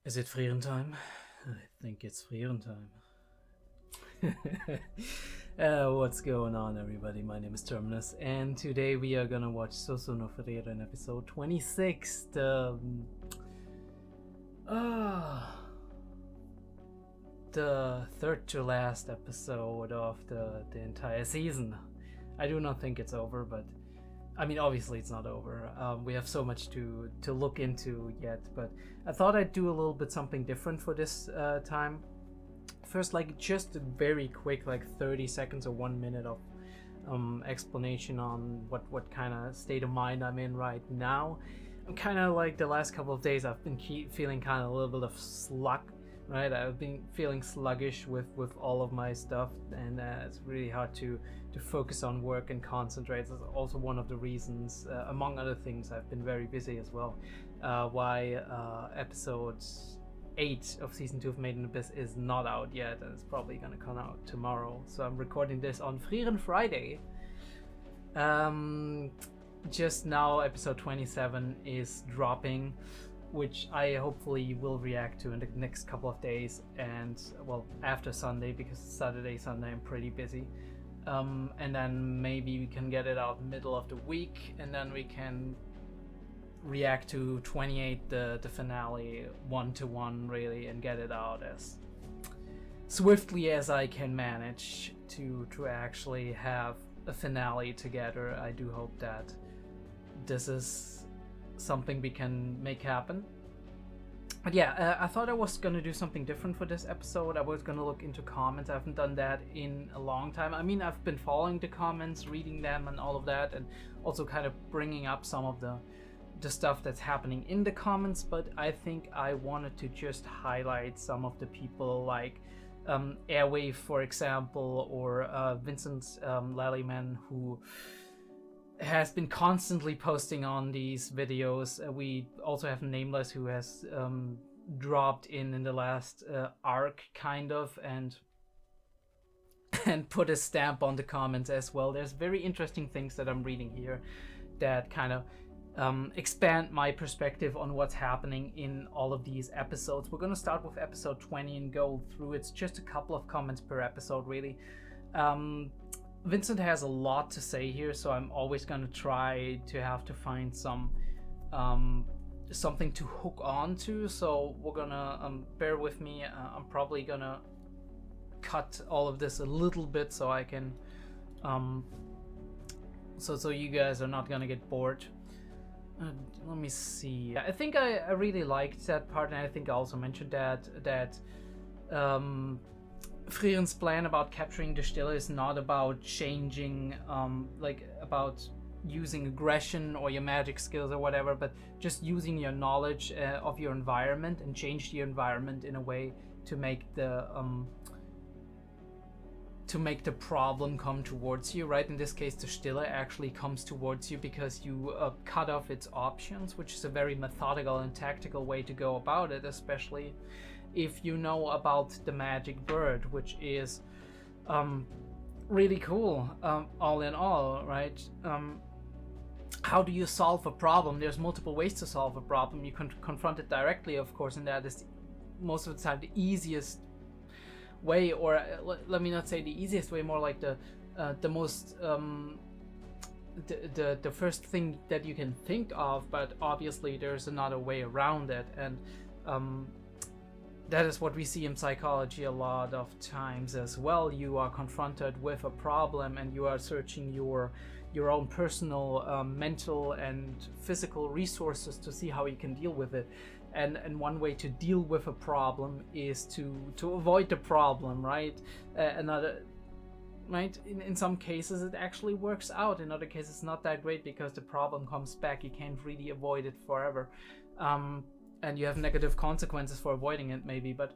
Is it Frieren time? I think it's Frieren time. What's going on, everybody? My name is Terminus, and today we are gonna watch 𝐸𝐸 no Frieren episode 26, the third to last episode of the entire season. I do not think it's over, but I mean, obviously it's not over. We have so much to look into yet, but I thought I'd do a little bit something different for this time. First, just a very quick 30 seconds or 1 minute of explanation on what kind of state of mind I'm in right now. I'm kind of the last couple of days I've been feeling kind of a little bit of slug, right? I've been feeling sluggish with all of my stuff, and it's really hard to focus on work and concentrate. That's also one of the reasons, among other things, I've been very busy as well, why episode 8 of season 2 of Made in Abyss is not out yet, and it's probably gonna come out tomorrow. So I'm recording this on Frieren Friday. Just now episode 27 is dropping, which I hopefully will react to in the next couple of days, and well, after Sunday, because Saturday, Sunday I'm pretty busy. And then maybe we can get it out middle of the week, and then we can react to 28, the finale, 1-to-1 really, and get it out as swiftly as I can manage to actually have a finale together. I do hope that this is something we can make happen. But yeah, I thought I was gonna do something different for this episode. I was gonna look into comments. I haven't done that in a long time. I mean, I've been following the comments, reading them and all of that, and also kind of bringing up some of the stuff that's happening in the comments, but I think I wanted to just highlight some of the people like Airwave, for example, or Vincent Lallyman, who has been constantly posting on these videos. We also have Nameless, who has dropped in the last arc, kind of, and put a stamp on the comments as well. There's very interesting things that I'm reading here that kind of expand my perspective on what's happening in all of these episodes. We're going to start with episode 20 and go through. It's just a couple of comments per episode, really. Vincent has a lot to say here, so I'm always going to try to find some something to hook on to. So we're gonna bear with me. I'm probably gonna cut all of this a little bit so I can so you guys are not gonna get bored. Let me see. I think I really liked that part, and I think I also mentioned that Frieren's plan about capturing the 𝐸𝐓 is not about changing, about using aggression or your magic skills or whatever, but just using your knowledge of your environment and change the environment in a way to make the problem come towards you, right? In this case, the 𝐸𝐓 actually comes towards you because you cut off its options, which is a very methodical and tactical way to go about it, especially if you know about the magic bird, which is really cool, all in all, right? How do you solve a problem? There's multiple ways to solve a problem. You can confront it directly, of course, and that is most of the time the easiest way, or let me not say the easiest way, more like the most the first thing that you can think of, but obviously there's another way around it, and that is what we see in psychology a lot of times as well. You are confronted with a problem and you are searching your own personal mental and physical resources to see how you can deal with it. And one way to deal with a problem is to avoid the problem, right? Right? In some cases it actually works out. In other cases it's not that great because the problem comes back. You can't really avoid it forever. And you have negative consequences for avoiding it, maybe, but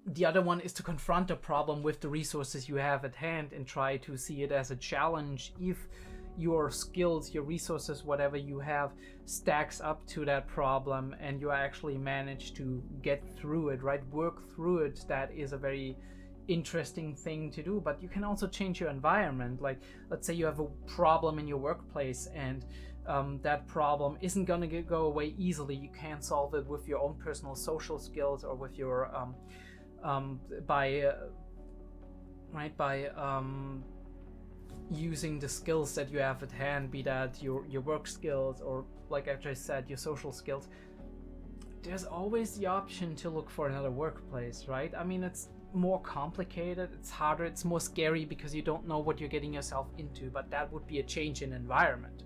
the other one is to confront the problem with the resources you have at hand and try to see it as a challenge. If your skills, your resources, whatever you have, stacks up to that problem and you actually manage to get through it, right? Work through it, that is a very interesting thing to do. But you can also change your environment. Like, let's say you have a problem in your workplace and that problem isn't gonna go away easily. You can't solve it with your own personal social skills or with your by using the skills that you have at hand, be that your work skills or, like I just said, your social skills. There's always the option to look for another workplace, right? I mean, it's more complicated, it's harder, it's more scary because you don't know what you're getting yourself into, but that would be a change in environment.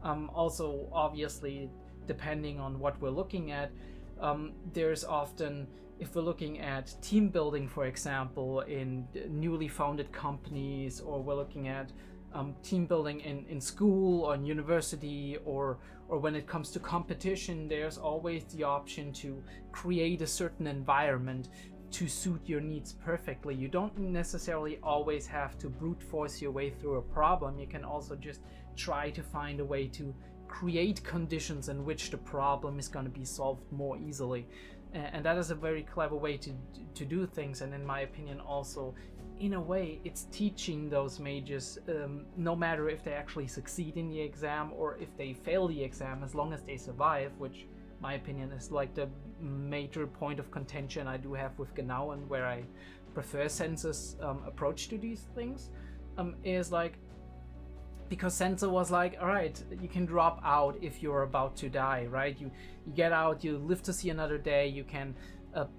Also, obviously, depending on what we're looking at, there's often, if we're looking at team building, for example, in newly founded companies, or we're looking at team building in school or in university, or when it comes to competition, there's always the option to create a certain environment to suit your needs perfectly. You don't necessarily always have to brute force your way through a problem. You can also just try to find a way to create conditions in which the problem is going to be solved more easily. And that is a very clever way to do things, and in my opinion also, in a way, it's teaching those mages, no matter if they actually succeed in the exam or if they fail the exam, as long as they survive, which my opinion is like the major point of contention I do have with 𝐏𝐢, and where I prefer Sense's approach to these things, is like, because Sense was like, all right, you can drop out if you're about to die, right? You get out, you live to see another day, you can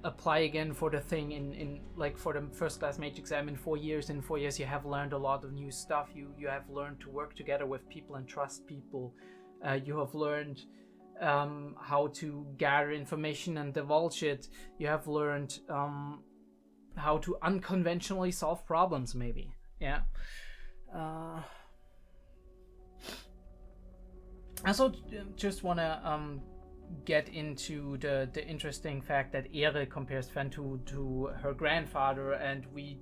apply again for the thing in like for the first class mage exam in 4 years. In 4 years you have learned a lot of new stuff. You have learned to work together with people and trust people. You have learned how to gather information and divulge it. You have learned how to unconventionally solve problems, maybe. Yeah. I also just want to get into the interesting fact that 𝐏𝐢𝐏 compares Fen to her grandfather, and we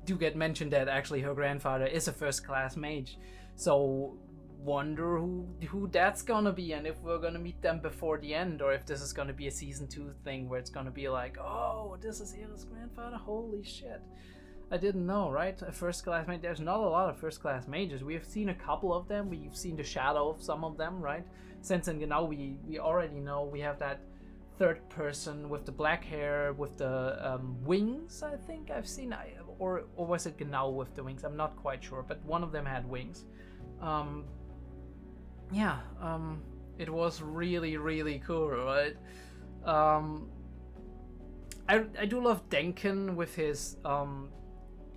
do get mentioned that actually her grandfather is a first class mage. So wonder who that's gonna be, and if we're gonna meet them before the end, or if this is gonna be a season 2 thing where it's gonna be like, oh, this is 𝐏𝐢𝐏's grandfather, holy shit, I didn't know, right? A first class mage. There's not a lot of first class mages. We have seen a couple of them. We've seen the shadow of some of them, right? Sense and 𝐏𝐢, we already know. We have that third person with the black hair, with the wings, I think I've seen. Or was it 𝐏𝐢 with the wings? I'm not quite sure, but one of them had wings. It was really, really cool, right? I do love Denken with his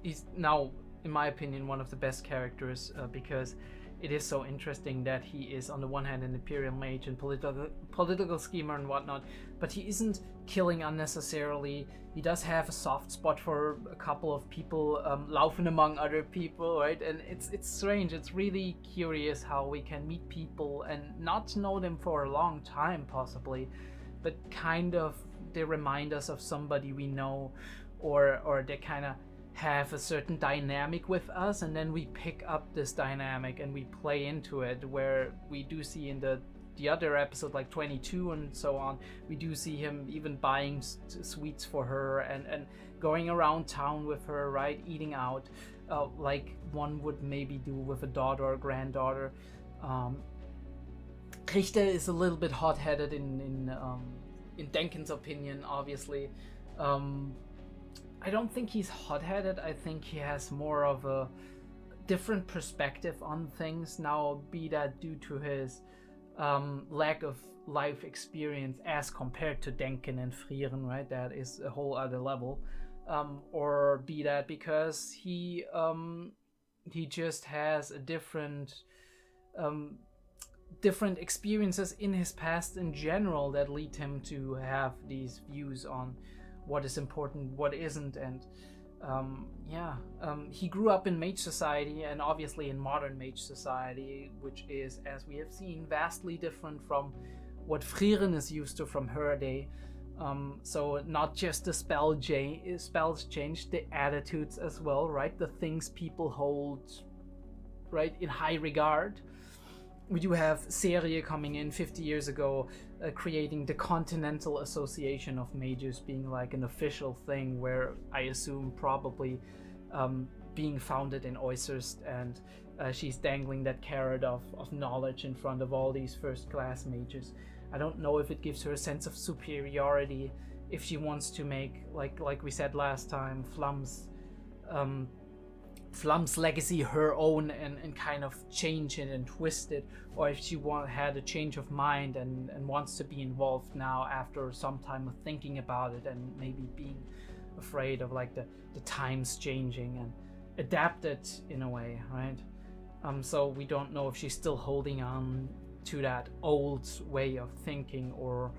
he's now, in my opinion, one of the best characters, because it is so interesting that he is on the one hand an imperial mage and political schemer and whatnot, but he isn't killing unnecessarily. He does have a soft spot for a couple of people, laufen among other people, right? And it's strange. It's really curious how we can meet people and not know them for a long time, possibly, but kind of they remind us of somebody we know, or they kind of have a certain dynamic with us, and then we pick up this dynamic and we play into it, where we do see in the other episode, like 22 and so on, we do see him even buying sweets for her and going around town with her, right, eating out, like one would maybe do with a daughter or granddaughter. 𝐏𝐢𝐏 is a little bit hot-headed in Denken's opinion, obviously. I don't think he's hot-headed. I think he has more of a different perspective on things now, be that due to his lack of life experience as compared to Denken and Frieren, right? That is a whole other level. Or be that because he just has a different experiences in his past in general that lead him to have these views on what is important, what isn't, and he grew up in mage society, and obviously in modern mage society, which is, as we have seen, vastly different from what Frieren is used to from her day. So not just the spells change, the attitudes as well, right? The things people hold, right, in high regard. We do have 𝐸𝐴 coming in 50 years ago, creating the Continental Association of Mages, being like an official thing, where I assume probably being founded in 𝐸𝐧𝐟𝐨𝐫, and she's dangling that carrot of knowledge in front of all these first class mages. I don't know if it gives her a sense of superiority, if she wants to make, like we said last time, Flum's legacy her own and kind of change it and twist it, or if she had a change of mind and wants to be involved now after some time of thinking about it and maybe being afraid of like the times changing and adapt it in a way, right? So we don't know if she's still holding on to that old way of thinking, or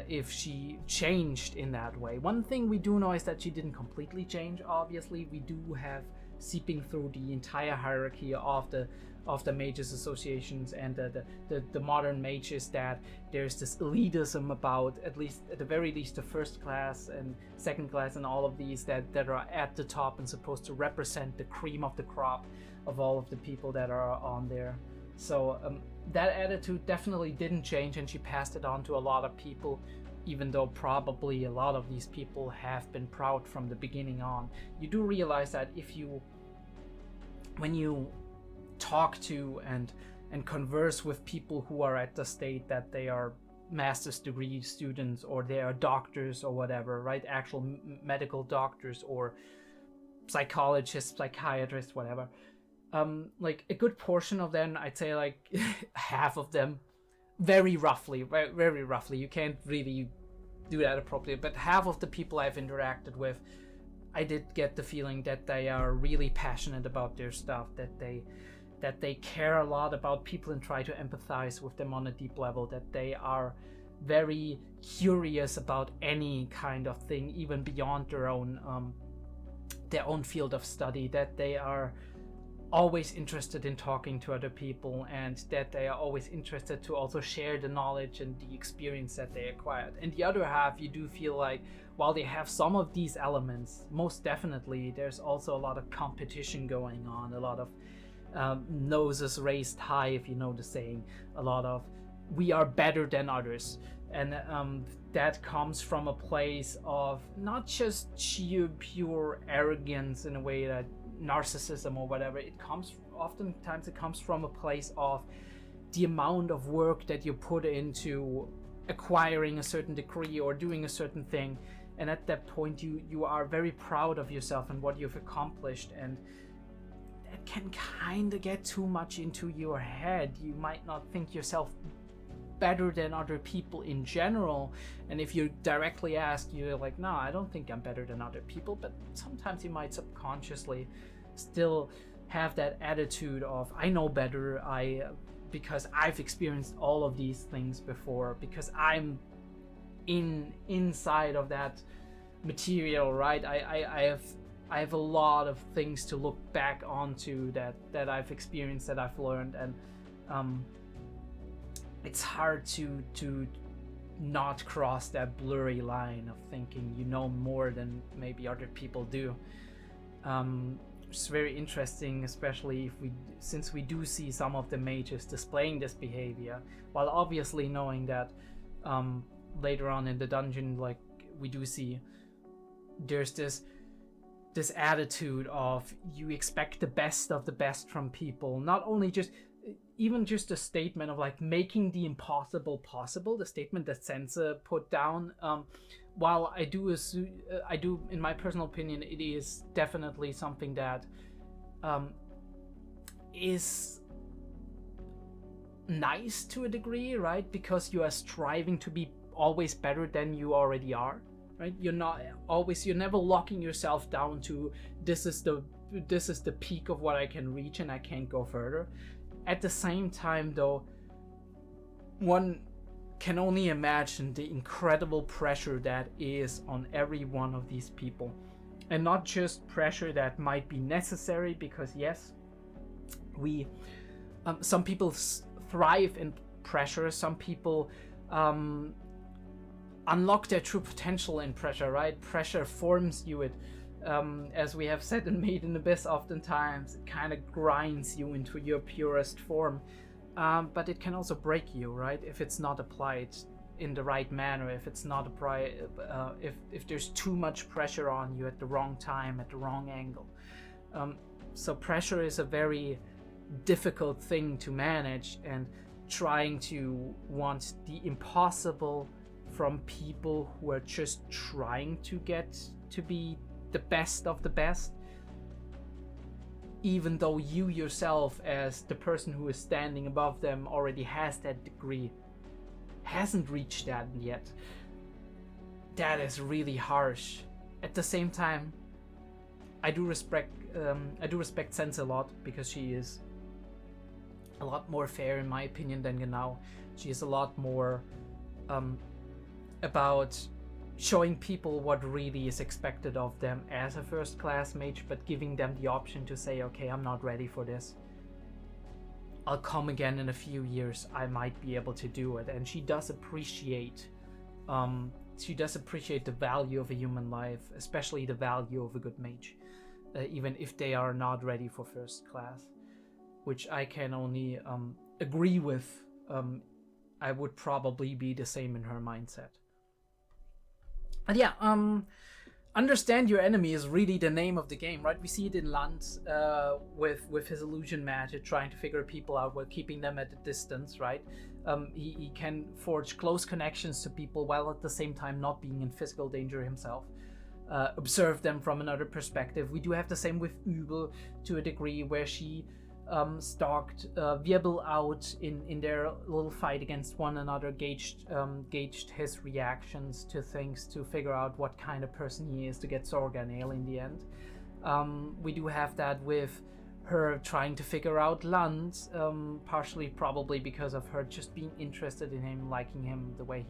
if she changed in that way. One thing we do know is that she didn't completely change. Obviously, we do have seeping through the entire hierarchy of the mages associations and the modern mages that there's this elitism about, at the very least, the first class and second class and all of these that are at the top and supposed to represent the cream of the crop of all of the people that are on there. So that attitude definitely didn't change, and she passed it on to a lot of people, even though probably a lot of these people have been proud from the beginning on. You do realize that when you talk to and converse with people who are at the state that they are master's degree students, or they are doctors or whatever, right? Actual medical doctors or psychologists, psychiatrists, whatever. Like a good portion of them, I'd say like half of them, very roughly, you can't really do that appropriately, but half of the people I've interacted with, I did get the feeling that they are really passionate about their stuff, that they care a lot about people and try to empathize with them on a deep level, that they are very curious about any kind of thing, even beyond their own field of study, that they are always interested in talking to other people, and that they are always interested to also share the knowledge and the experience that they acquired. And the other half, you do feel like while they have some of these elements, most definitely there's also a lot of competition going on, a lot of noses raised high, if you know the saying, a lot of we are better than others. And that comes from a place of not just sheer pure arrogance in a way that narcissism or whatever. Oftentimes it comes from a place of the amount of work that you put into acquiring a certain degree or doing a certain thing, and at that point you are very proud of yourself and what you've accomplished, and that can kind of get too much into your head. You might not think yourself better than other people in general, and if you directly ask, you're like, no, I don't think I'm better than other people, but sometimes you might subconsciously still have that attitude of I know better, because I've experienced all of these things before, because I'm inside of that material, right? I have a lot of things to look back onto that I've experienced, that I've learned, and it's hard to not cross that blurry line of thinking you know more than maybe other people do. It's very interesting, especially since we do see some of the mages displaying this behavior, while obviously knowing that later on in the dungeon, like we do see there's this attitude of you expect the best of the best from people, not only even just a statement of like making the impossible possible, the statement that 𝐸𝐸 put down. While I do in my personal opinion, it is definitely something that is nice to a degree, right? Because you are striving to be always better than you already are, right? You're never locking yourself down to this is the peak of what I can reach and I can't go further. At the same time, though, one can only imagine the incredible pressure that is on every one of these people. And not just pressure that might be necessary, because yes, some people thrive in pressure, some people unlock their true potential in pressure, right? Pressure forms you, as we have said in Made in Abyss oftentimes, it kind of grinds you into your purest form. But it can also break you, right? If it's not applied in the right manner, if it's not if there's too much pressure on you at the wrong time, at the wrong angle. So pressure is a very difficult thing to manage, and trying to want the impossible from people who are just trying to get to be the best of the best, even though you yourself, as the person who is standing above them, already has that degree, hasn't reached that yet. That is really harsh. At the same time, I do respect Sense a lot, because she is a lot more fair in my opinion than 𝐏𝐢𝐏. She is a lot more about showing people what really is expected of them as a first class mage, but giving them the option to say, okay, I'm not ready for this. I'll come again in a few years. I might be able to do it. And she does appreciate the value of a human life, especially the value of a good mage, even if they are not ready for first class, which I can only agree with. I would probably be the same in her mindset. And yeah, understand your enemy is really the name of the game, right? We see it in 𝐸𝐷 with his illusion magic, trying to figure people out while keeping them at a distance, right? He can forge close connections to people while at the same time not being in physical danger himself. Observe them from another perspective. We do have the same with 𝐸𝐏 to a degree, where she stalked 𝐸𝐴 out in their little fight against one another, gauged his reactions to things to figure out what kind of person he is to get 𝔸𝕓𝕠𝕦𝕥 in the end. We do have that with her trying to figure out 𝐸𝐷, partially probably because of her just being interested in him, liking him the way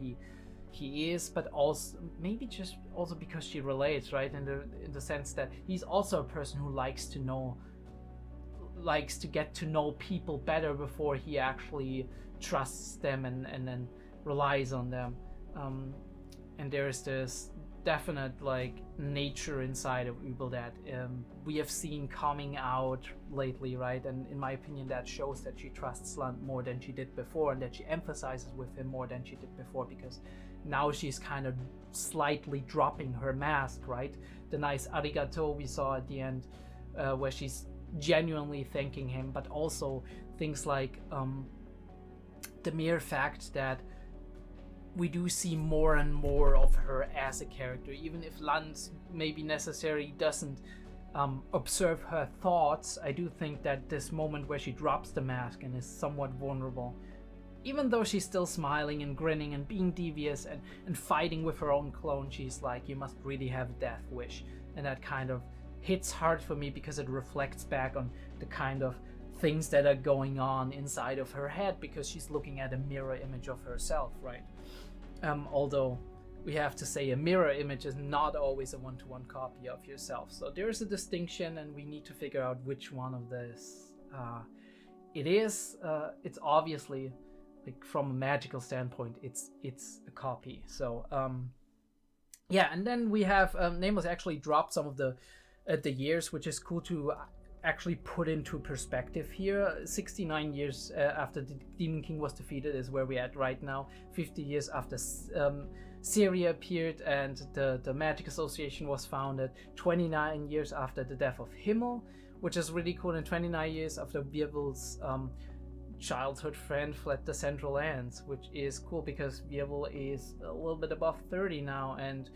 he is, but also maybe just also because she relates, right, in the sense that he's also a person who likes to get to know people better before he actually trusts them and then relies on them. And there's this definite like nature inside of 𝐸𝐏 that we have seen coming out lately, right? And in my opinion, that shows that she trusts 𝐸𝐷 more than she did before, and that she emphasizes with him more than she did before, because now she's kind of slightly dropping her mask, right? The nice arigato we saw at the end, where she's genuinely thanking him, but also things like the mere fact that we do see more and more of her as a character, even if 𝐸𝐷 maybe necessarily doesn't observe her thoughts. I do think that this moment where she drops the mask and is somewhat vulnerable, even though she's still smiling and grinning and being devious and fighting with her own clone, she's like, you must really have a death wish. And that kind of hits hard for me, because it reflects back on the kind of things that are going on inside of her head, because she's looking at a mirror image of herself, right? Although we have to say a mirror image is not always a one-to-one copy of yourself. So there's a distinction, and we need to figure out which one of this it is. It's obviously, like, from a magical standpoint, it's a copy. So yeah, and then we have 𝐴𝐴 actually dropped some of the years, which is cool to actually put into perspective here. 69 years after the Demon King was defeated is where we're at right now. 50 years after Syria appeared and the Magic Association was founded. 29 years after the death of 𝐼𝐦𝐩, which is really cool, and 29 years after 𝐸𝐴's childhood friend fled the Central Lands, which is cool because 𝐸𝐴 is a little bit above 30 now, and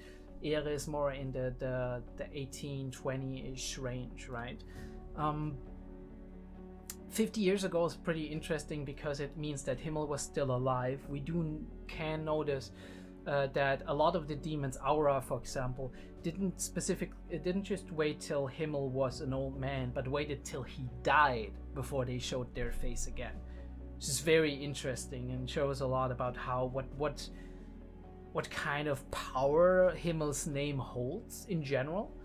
𝐴𝐴 is more in the 18, 20-ish range, right? 50 years ago is pretty interesting because it means that 𝐼𝐻 was still alive. We can notice that a lot of the demons, Aura for example, didn't just wait till 𝐼𝐻 was an old man, but waited till he died before they showed their face again. Which is very interesting and shows a lot about how what kind of power 𝐼𝐻's name holds in general.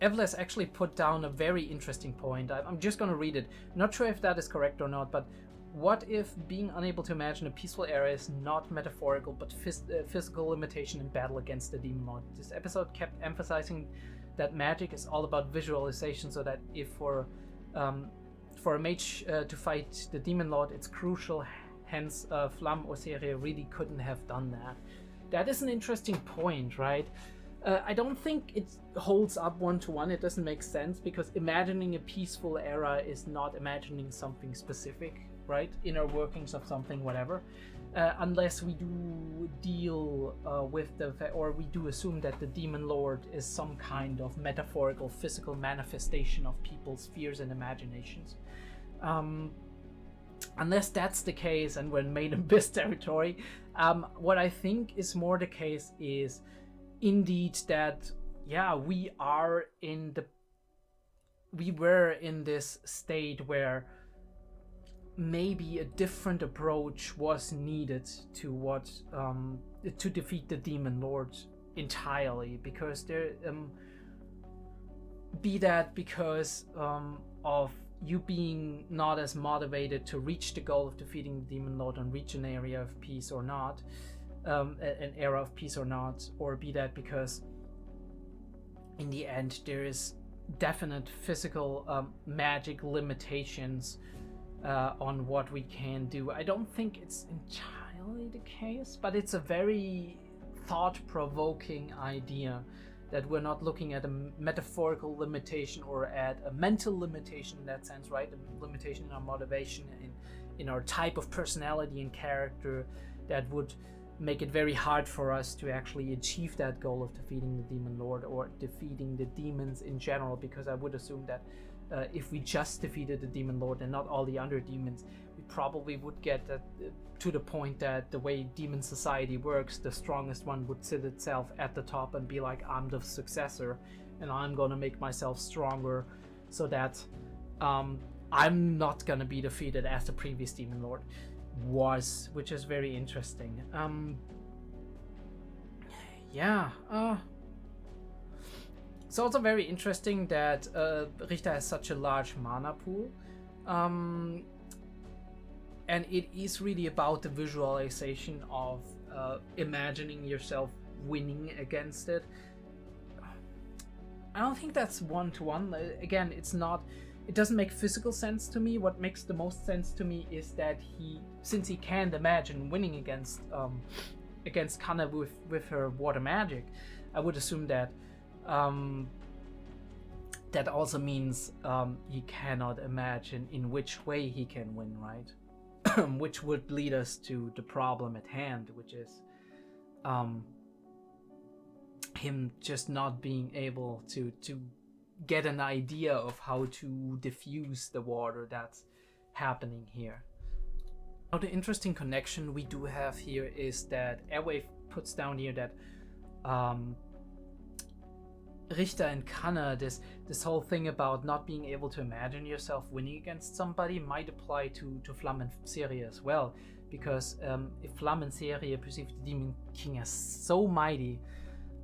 Evles actually put down a very interesting point. I'm just gonna read it. Not sure if that is correct or not, but what if being unable to imagine a peaceful era is not metaphorical but physical limitation in battle against the demon lord? This episode kept emphasizing that magic is all about visualization, so that if for a mage to fight the demon lord, it's crucial. Hence, 𝐸𝐻 or 𝐸𝐴 really couldn't have done that. That is an interesting point, right? I don't think it holds up one-to-one. It doesn't make sense, because imagining a peaceful era is not imagining something specific, right? Inner workings of something, whatever. Unless we do deal with or we do assume that the demon lord is some kind of metaphorical physical manifestation of people's fears and imaginations. Unless that's the case and we're in Made in Abyss territory, what I think is more the case is indeed that, yeah, we were in this state where maybe a different approach was needed to to defeat the demon lord entirely, because be that because of you being not as motivated to reach the goal of defeating the demon lord and reach an area of peace or not, an era of peace or not, or be that because in the end there is definite physical magic limitations on what we can do. I don't think it's entirely the case, but it's a very thought-provoking idea that we're not looking at a metaphorical limitation or at a mental limitation in that sense, right? A limitation in our motivation, in our type of personality and character that would make it very hard for us to actually achieve that goal of defeating the demon lord or defeating the demons in general, because I would assume that if we just defeated the demon lord and not all the other demons, we probably would get to the point that the way demon society works, the strongest one would sit itself at the top and be like, I'm the successor and I'm gonna make myself stronger so that I'm not gonna be defeated as the previous demon lord was, which is very interesting. It's also very interesting that Richter has such a large mana pool, and it is really about the visualization of imagining yourself winning against it. I don't think that's one-to-one. Again, it doesn't make physical sense to me. What makes the most sense to me is that since he can't imagine winning against Kana with her water magic, I would assume that that also means he cannot imagine in which way he can win, right? Which would lead us to the problem at hand, which is him just not being able to get an idea of how to diffuse the water that's happening here. Now, the interesting connection we do have here is that Airwave puts down here that Richter and Kana, this whole thing about not being able to imagine yourself winning against somebody might apply to Flamme and Serie as well, because if Flamme and Serie perceive the Demon King as so mighty,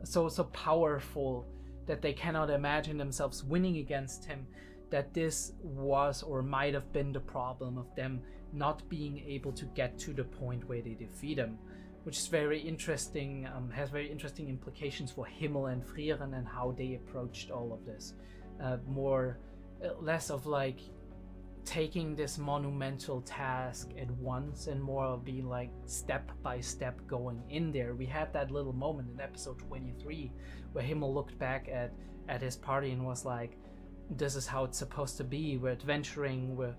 so powerful, that they cannot imagine themselves winning against him, that this was or might have been the problem of them not being able to get to the point where they defeat him, which is very interesting, has very interesting implications for Himmel and Frieren and how they approached all of this. Less of like taking this monumental task at once and more of being like step by step going in there. We had that little moment in episode 23 where Himmel looked back at his party and was like, this is how it's supposed to be. We're adventuring, we're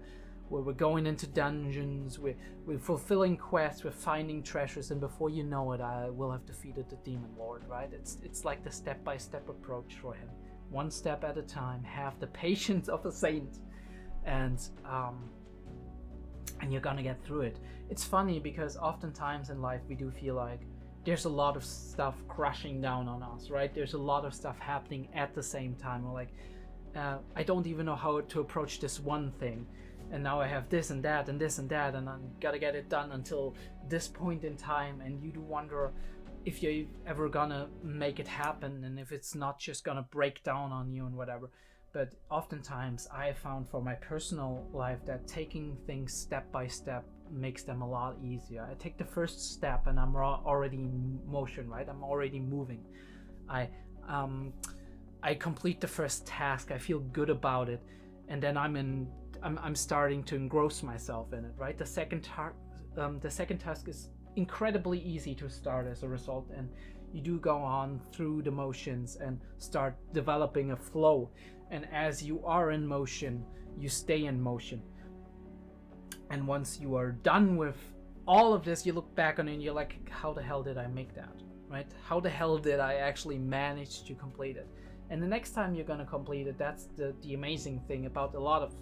going into dungeons, we're fulfilling quests, we're finding treasures, and before you know it, I will have defeated the demon lord, right? It's like the step-by-step approach for him. One step at a time, have the patience of a saint, and you're gonna get through it. It's funny because oftentimes in life we do feel like there's a lot of stuff crashing down on us, right? There's a lot of stuff happening at the same time. We're like, I don't even know how to approach this one thing, and now I have this and that and this and that, and I'm gotta get it done until this point in time, and you do wonder if you're ever gonna make it happen and if it's not just gonna break down on you and whatever. But oftentimes I have found for my personal life that taking things step by step makes them a lot easier. I take the first step and I'm already in motion, right? I'm already moving. I complete the first task, I feel good about it, and then I'm starting to engross myself in it, right? The second task is incredibly easy to start as a result, and You do go on through the motions and start developing a flow. And as you are in motion, you stay in motion. And once you are done with all of this, you look back on it and you're like, how the hell did I make that? Right? How the hell did I actually manage to complete it? And the next time you're gonna complete it, that's the amazing thing about a lot of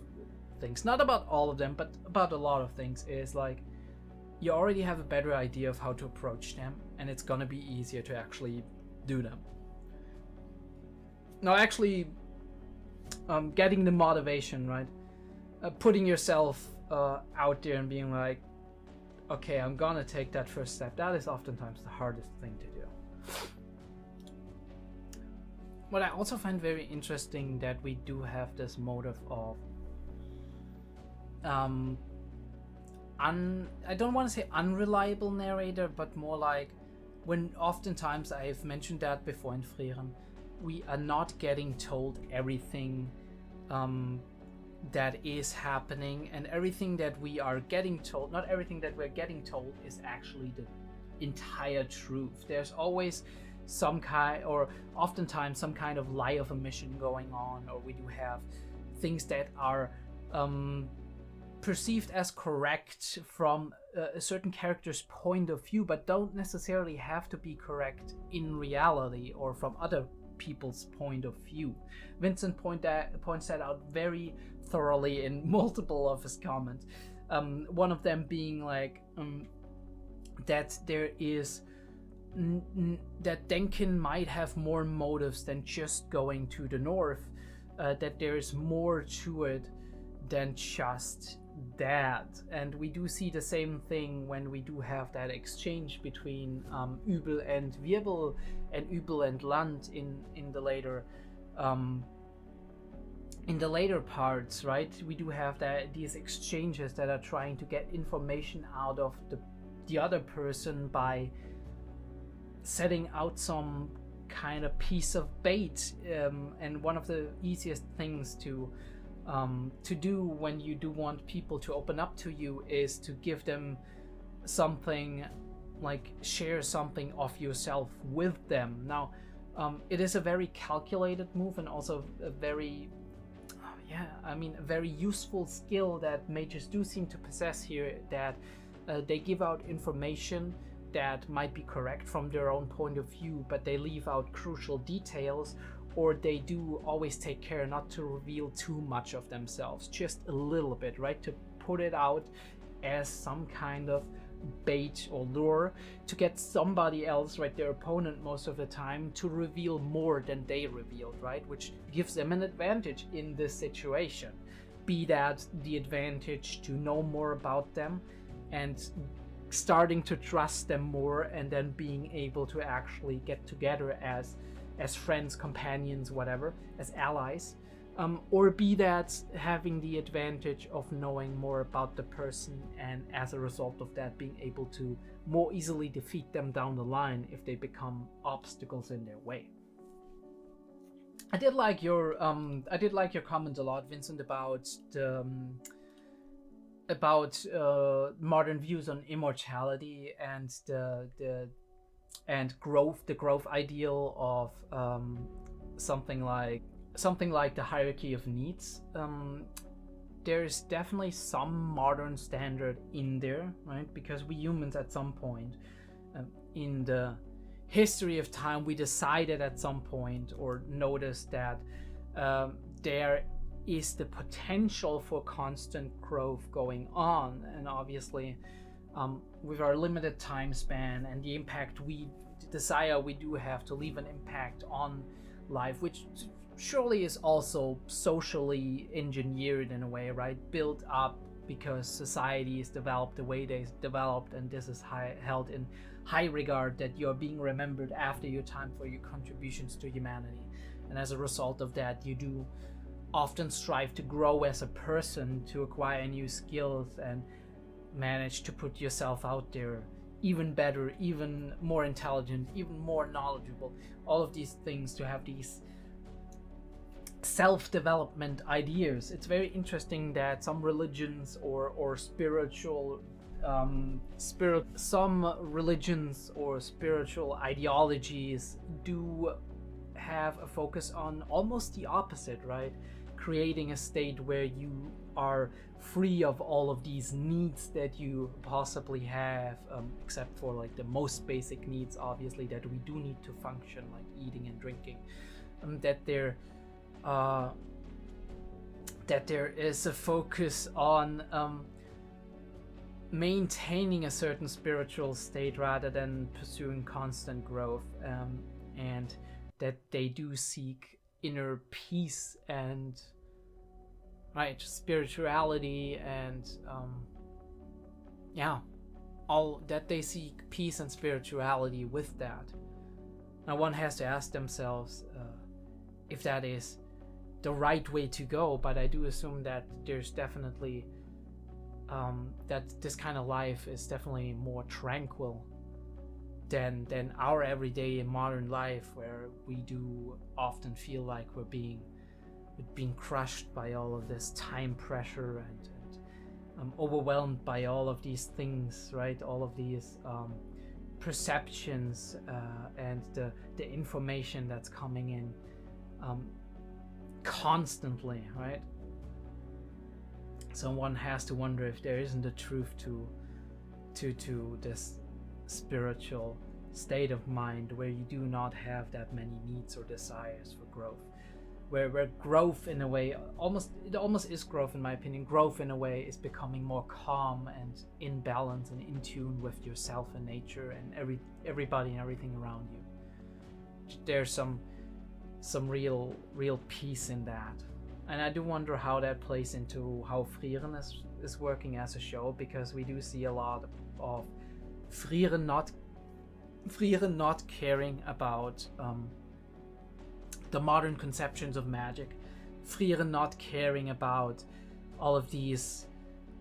things. Not about all of them, but about a lot of things, is like you already have a better idea of how to approach them, and it's gonna be easier to actually do them. Now, actually, getting the motivation, right? Putting yourself out there and being like, okay, I'm gonna take that first step. That is oftentimes the hardest thing to do. What I also find very interesting, that we do have this motive of I don't want to say unreliable narrator, but more like, when oftentimes I've mentioned that before in Frieren, we are not getting told everything that is happening, and everything that we are getting told, not everything that we're getting told is actually the entire truth. There's always some kind, or oftentimes some kind of lie of omission going on, or we do have things that are perceived as correct from a certain character's point of view, but don't necessarily have to be correct in reality or from other people's point of view. Vincent points that out very thoroughly in multiple of his comments. One of them being like that there is that 𝐸𝐿 might have more motives than just going to the north, that there is more to it than just that. And we do see the same thing when we do have that exchange between 𝐿𝐦𝐩 and 𝐕𝐵𝐻 and 𝐿𝐵𝐻 and 𝐸𝐿and in the later parts, right? We do have these exchanges that are trying to get information out of the other person by setting out some kind of piece of bait, and one of the easiest things to do when you do want people to open up to you is to give them something, like share something of yourself with them. Now, it is a very calculated move, and also a very a very useful skill that mages do seem to possess here, that they give out information that might be correct from their own point of view, but they leave out crucial details, or they do always take care not to reveal too much of themselves, just a little bit, right? To put it out as some kind of bait or lure to get somebody else, right, their opponent most of the time, to reveal more than they revealed, right? Which gives them an advantage in this situation. Be that the advantage to know more about them and starting to trust them more, and then being able to actually get together as friends, companions, whatever, as allies, or be that having the advantage of knowing more about the person, and as a result of that being able to more easily defeat them down the line if they become obstacles in their way. I did like your comment a lot, Vincent, about the modern views on immortality and the growth ideal of something like the hierarchy of needs. There's definitely some modern standard in there, right? Because we humans at some point in the history of time, we decided at some point, or noticed that there is the potential for constant growth going on, and obviously with our limited time span and the impact we desire, we do have to leave an impact on life, which surely is also socially engineered in a way, right? Built up because society is developed the way they developed, and this is held in high regard, that you're being remembered after your time for your contributions to humanity. And as a result of that, you do often strive to grow as a person, to acquire new skills and manage to put yourself out there even better, even more intelligent, even more knowledgeable. All of these things, to have these self-development ideas. It's very interesting that some religions or spiritual some religions or spiritual ideologies do have a focus on almost the opposite, right? Creating a state where you are free of all of these needs that you possibly have, except for like the most basic needs, obviously, that we do need to function, like eating and drinking. That there is a focus on maintaining a certain spiritual state rather than pursuing constant growth, and that they do seek inner peace and spirituality, and all that they seek peace and spirituality with that. Now one has to ask themselves if that is the right way to go, but I do assume that there's definitely that this kind of life is definitely more tranquil than our everyday modern life, where we do often feel like we're being crushed by all of this time pressure and overwhelmed by all of these things, right? All of these perceptions and the information that's coming in constantly, right? So one has to wonder if there isn't a truth to this spiritual state of mind where you do not have that many needs or desires for growth, where growth in a way almost is growth, in my opinion. Growth in a way is becoming more calm and in balance and in tune with yourself and nature and everybody and everything around you. There's some real peace in that. And I do wonder how that plays into how Frieren is working as a show, because we do see a lot of Frieren not caring about the modern conceptions of magic, Frieren not caring about all of these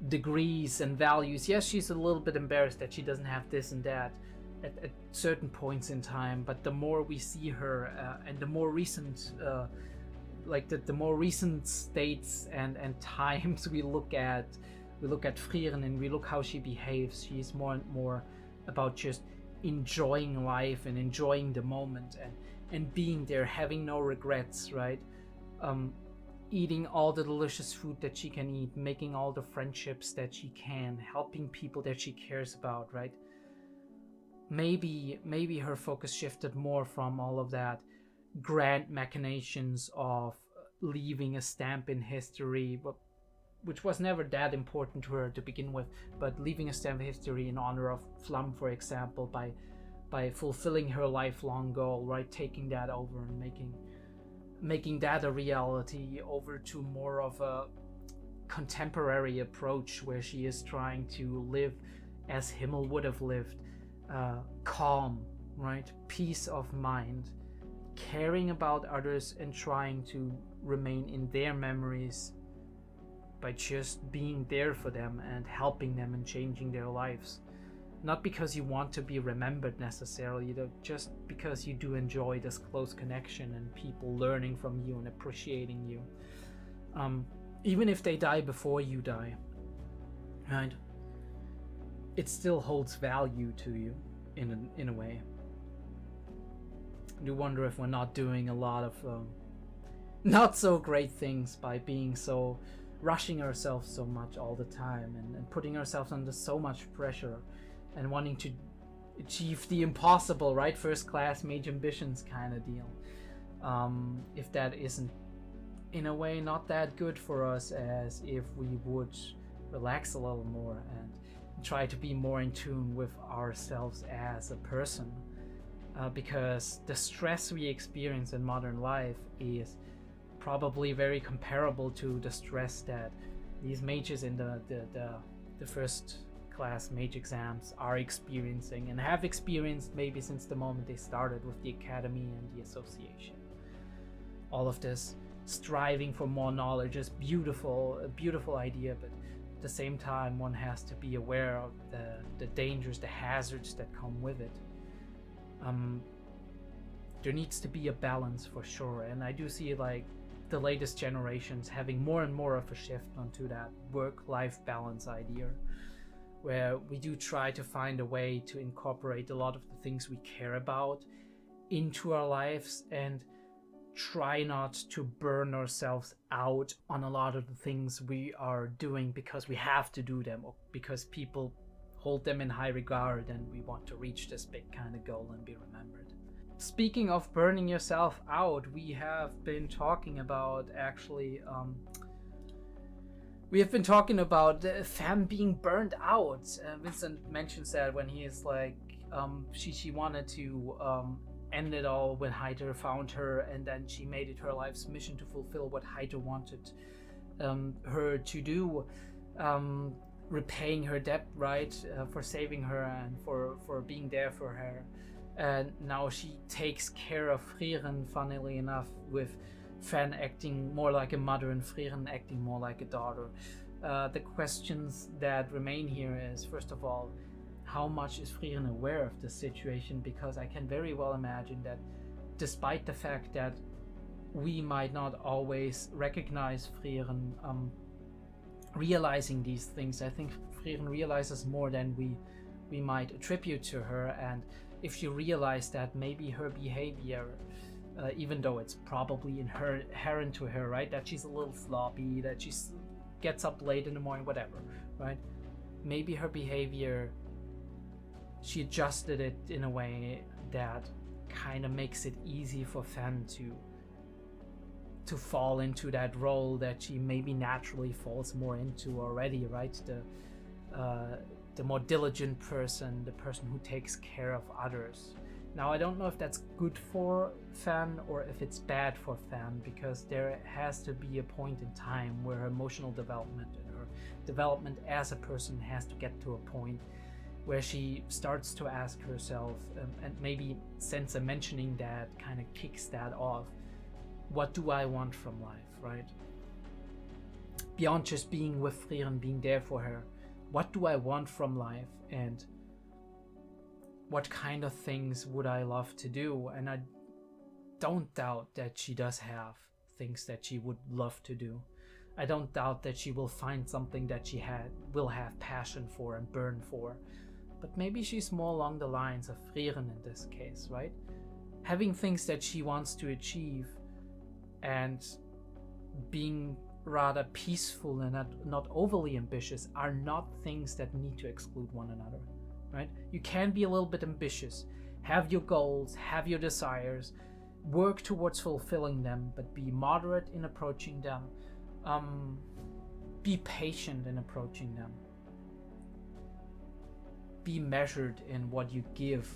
degrees and values. Yes, she's a little bit embarrassed that she doesn't have this and that at certain points in time, but the more we see her and the more recent the more recent states and times we look at Frieren and we look how she behaves, she's more and more about just enjoying life and enjoying the moment and being there, having no regrets, right? Eating all the delicious food that she can eat, making all the friendships that she can, helping people that she cares about, right? Maybe her focus shifted more from all of that grand machinations of leaving a stamp in history, which was never that important to her to begin with, but leaving a stamp in history in honor of Flum, for example, by fulfilling her lifelong goal, right? Taking that over and making that a reality, over to more of a contemporary approach where she is trying to live as Himmel would have lived, calm, right? Peace of mind, caring about others and trying to remain in their memories by just being there for them and helping them and changing their lives. Not because you want to be remembered necessarily, just because you do enjoy this close connection and people learning from you and appreciating you. Even if they die before you die, right? It still holds value to you in a way. I do wonder if we're not doing a lot of not so great things by being so rushing ourselves so much all the time and putting ourselves under so much pressure and wanting to achieve the impossible, right? First class mage ambitions kind of deal. If that isn't in a way not that good for us, as if we would relax a little more and try to be more in tune with ourselves as a person. Because the stress we experience in modern life is probably very comparable to the stress that these mages in the first class mage exams are experiencing and have experienced maybe since the moment they started with the academy and the association. All of this striving for more knowledge is beautiful, a beautiful idea, but at the same time one has to be aware of the dangers, the hazards that come with it. There needs to be a balance for sure, and I do see like the latest generations having more and more of a shift onto that work-life balance idea. where we do try to find a way to incorporate a lot of the things we care about into our lives and try not to burn ourselves out on a lot of the things we are doing because we have to do them or because people hold them in high regard and we want to reach this big kind of goal and be remembered. Speaking of burning yourself out, we have been talking about Fan being burned out. Vincent mentions that when he is like, she wanted to end it all when 𝐏𝐲 found her, and then she made it her life's mission to fulfill what 𝐏𝐲 wanted her to do, repaying her debt, right, for saving her and for being there for her. And now she takes care of Frieren, funnily enough, with Fan acting more like a mother and Frieren acting more like a daughter. The questions that remain here is, first of all, how much is Frieren aware of this situation? Because I can very well imagine that despite the fact that we might not always recognize Frieren realizing these things, I think Frieren realizes more than we might attribute to her. And if you realize that maybe her behavior, even though it's probably inherent to her, right, that she's a little sloppy, that she gets up late in the morning, whatever, right, maybe her behavior, she adjusted it in a way that kind of makes it easy for Fan to fall into that role that she maybe naturally falls more into already, right, the more diligent person, the person who takes care of others. Now, I don't know if that's good for Fan or if it's bad for Fan, because there has to be a point in time where her emotional development and her development as a person has to get to a point where she starts to ask herself, and maybe Sensa mentioning that kind of kicks that off, what do I want from life, right? Beyond just being with Frieren, being there for her, what do I want from life, and what kind of things would I love to do? And I don't doubt that she does have things that she would love to do. I don't doubt that she will find something that she will have passion for and burn for. But maybe she's more along the lines of Frieren in this case, right? Having things that she wants to achieve and being rather peaceful and not overly ambitious are not things that need to exclude one another, right? You can be a little bit ambitious, have your goals, have your desires, work towards fulfilling them, but be moderate in approaching them, be patient in approaching them, be measured in what you give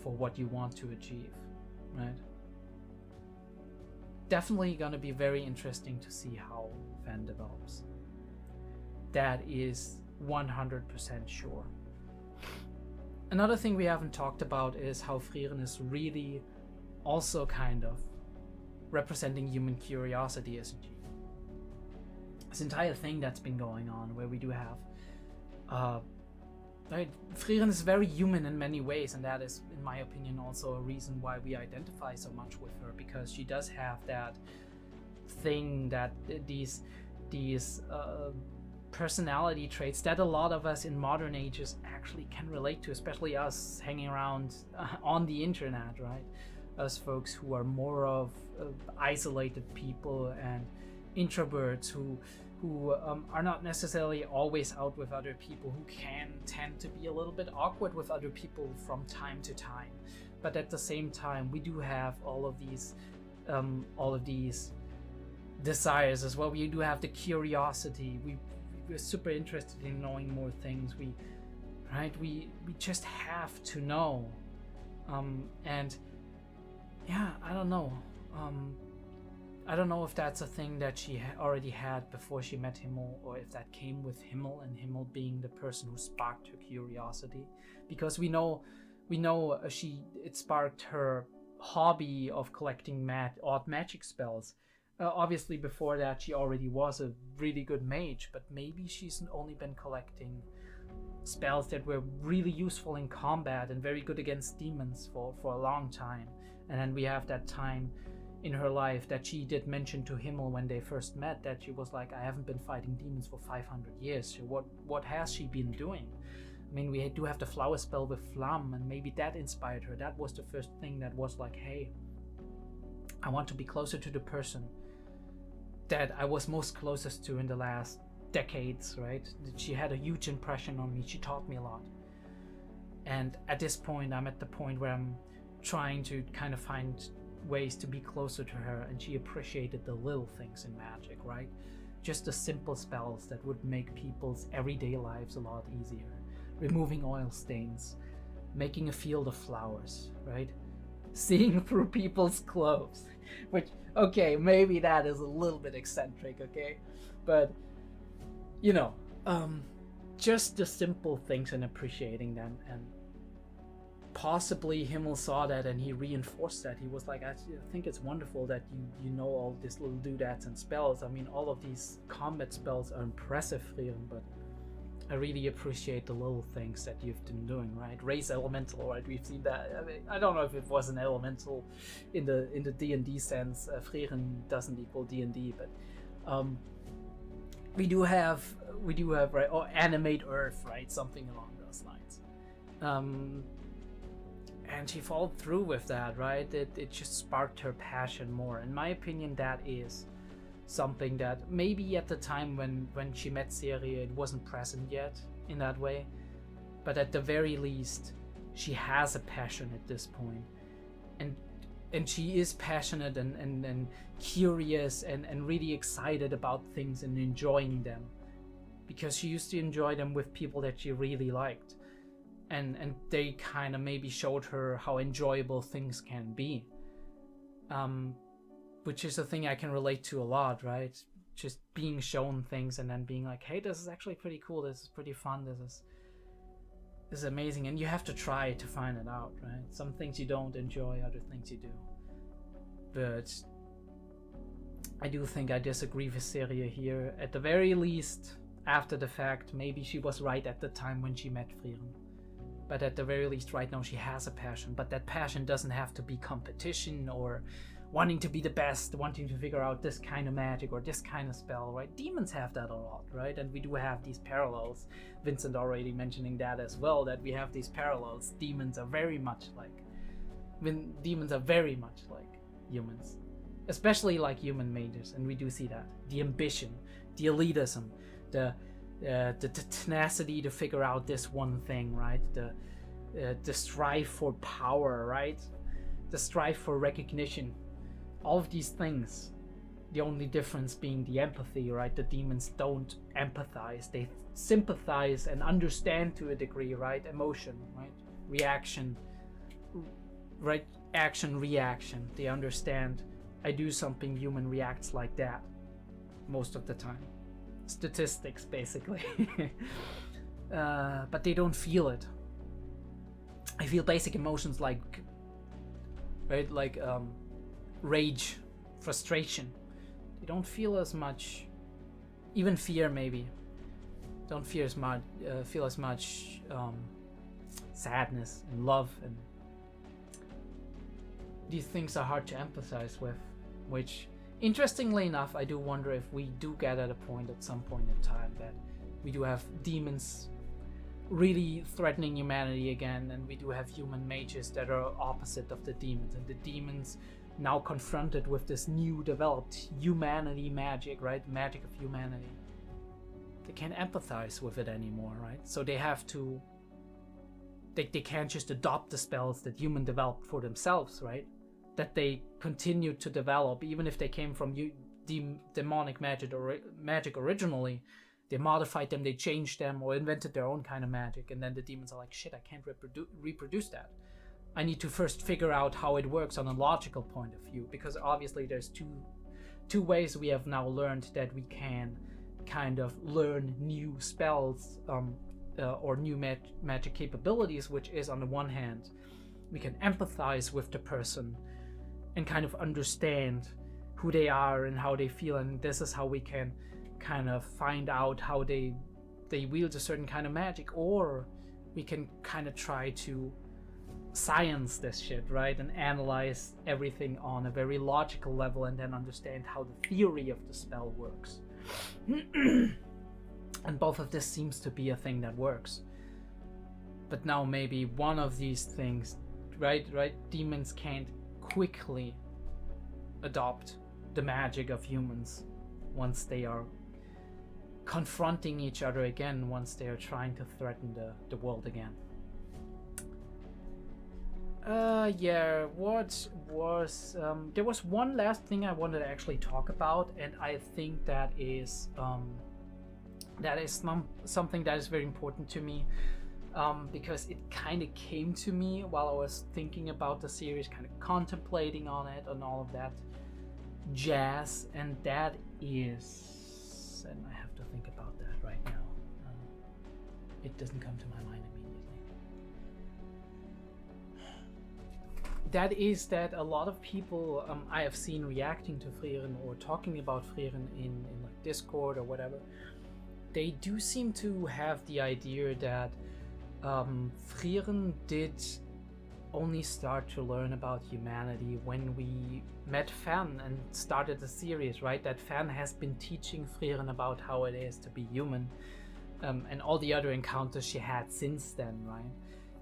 for what you want to achieve, right? Definitely gonna be very interesting to see how Fan develops. That is 100% sure. Another thing we haven't talked about is how Frieren is really also kind of representing human curiosity, isn't she? This entire thing that's been going on, where we do have right, Frieren is very human in many ways, and that is, in my opinion, also a reason why we identify so much with her, because she does have that thing, that these personality traits that a lot of us in modern ages actually can relate to, especially us hanging around on the internet, right? Us folks who are more of isolated people and introverts who are not necessarily always out with other people, who can tend to be a little bit awkward with other people from time to time. But at the same time, we do have all of these desires as well. We do have the curiosity. We're super interested in knowing more things. We just have to know. And yeah, I don't know. I don't know if that's a thing that she already had before she met Himmel, or if that came with Himmel, and Himmel being the person who sparked her curiosity. Because we know it sparked her hobby of collecting odd magic spells. Obviously before that she already was a really good mage, but maybe she's only been collecting spells that were really useful in combat and very good against demons for a long time. And then we have that time in her life that she did mention to Himmel when they first met, that she was like, I haven't been fighting demons for 500 years. So what has she been doing? I mean, we do have the flower spell with Flam, and maybe that inspired her. That was the first thing that was like, hey, I want to be closer to the person that I was most closest to in the last decades, right? She had a huge impression on me. She taught me a lot. And at this point, I'm at the point where I'm trying to kind of find ways to be closer to her, and she appreciated the little things in magic, right? Just the simple spells that would make people's everyday lives a lot easier. Removing oil stains, making a field of flowers, right? Seeing through people's clothes, which, okay, maybe that is a little bit eccentric, okay? But, you know, just the simple things and appreciating them. And possibly Himmel saw that and he reinforced that. He was like, I think it's wonderful that you know all these little doodads and spells. I mean, all of these combat spells are impressive, Frieren, but I really appreciate the little things that you've been doing, right? Raise elemental, right? We've seen that. I mean, I don't know if it was an elemental in the D&D sense. Frieren doesn't equal D&D, but we do have right, or animate Earth, right? Something along those lines. And she followed through with that, right? It just sparked her passion more. In my opinion, that is something that maybe at the time when she met 𝐸𝐬𝐏, it wasn't present yet in that way. But at the very least, she has a passion at this point. And she is passionate and curious and really excited about things and enjoying them. Because she used to enjoy them with people that she really liked. And they kind of maybe showed her how enjoyable things can be. Which is a thing I can relate to a lot, right? Just being shown things and then being like, hey, this is actually pretty cool, this is pretty fun, this is amazing. And you have to try to find it out, right? Some things you don't enjoy, other things you do. But I do think I disagree with 𝐸𝐬𝐏 here. At the very least, after the fact, maybe she was right at the time when she met Frieren. But at the very least, right now, she has a passion. But that passion doesn't have to be competition or wanting to be the best, wanting to figure out this kind of magic or this kind of spell, right? Demons have that a lot, right? And we do have these parallels. Vincent already mentioning that as well, that we have these parallels. Demons are very much like humans, especially like human mages, and we do see that. The ambition, the elitism, the tenacity to figure out this one thing, right? The strive for power, right? The strive for recognition. All of these things. The only difference being the empathy, right? The demons don't empathize. They sympathize and understand to a degree, right? Emotion, right? Reaction, right? Action, reaction. They understand. I do something, human reacts like that most of the time. Statistics, basically. But they don't feel it. I feel basic emotions like, right, like rage, frustration. They don't feel as much. Even fear, maybe. Don't feel as much sadness and love, and these things are hard to empathize with. Which, interestingly enough, I do wonder if we do get at a point at some point in time that we do have demons really threatening humanity again, and we do have human mages that are opposite of the demons, and the demons now confronted with this new developed humanity magic, right? Magic of humanity. They can't empathize with it anymore, right? So they have to, they can't just adopt the spells that human developed for themselves, right? That they continued to develop, even if they came from demonic magic originally. They modified them, they changed them, or invented their own kind of magic, and then the demons are like, shit, I can't reproduce that. I need to first figure out how it works on a logical point of view, because obviously there's two ways we have now learned that we can kind of learn new spells or new magic capabilities, which is, on the one hand, we can empathize with the person and kind of understand who they are and how they feel, and this is how we can kind of find out how they wield a certain kind of magic, or we can kind of try to science this shit, right, and analyze everything on a very logical level, and then understand how the theory of the spell works. And both of this seems to be a thing that works. But now maybe one of these things, right, demons can't quickly adopt the magic of humans once they are confronting each other again, once they are trying to threaten the world again. Yeah, what was there was one last thing I wanted to actually talk about, and I think that is something that is very important to me, because it kind of came to me while I was thinking about the series, kind of contemplating on it and all of that jazz, and that is, and I have to think about that right now. It doesn't come to my mind immediately. That is that a lot of people I have seen reacting to Frieren or talking about Frieren in like Discord or whatever, they do seem to have the idea that Frieren did only start to learn about humanity when we met Fan and started the series, right? That Fan has been teaching Frieren about how it is to be human, and all the other encounters she had since then, right?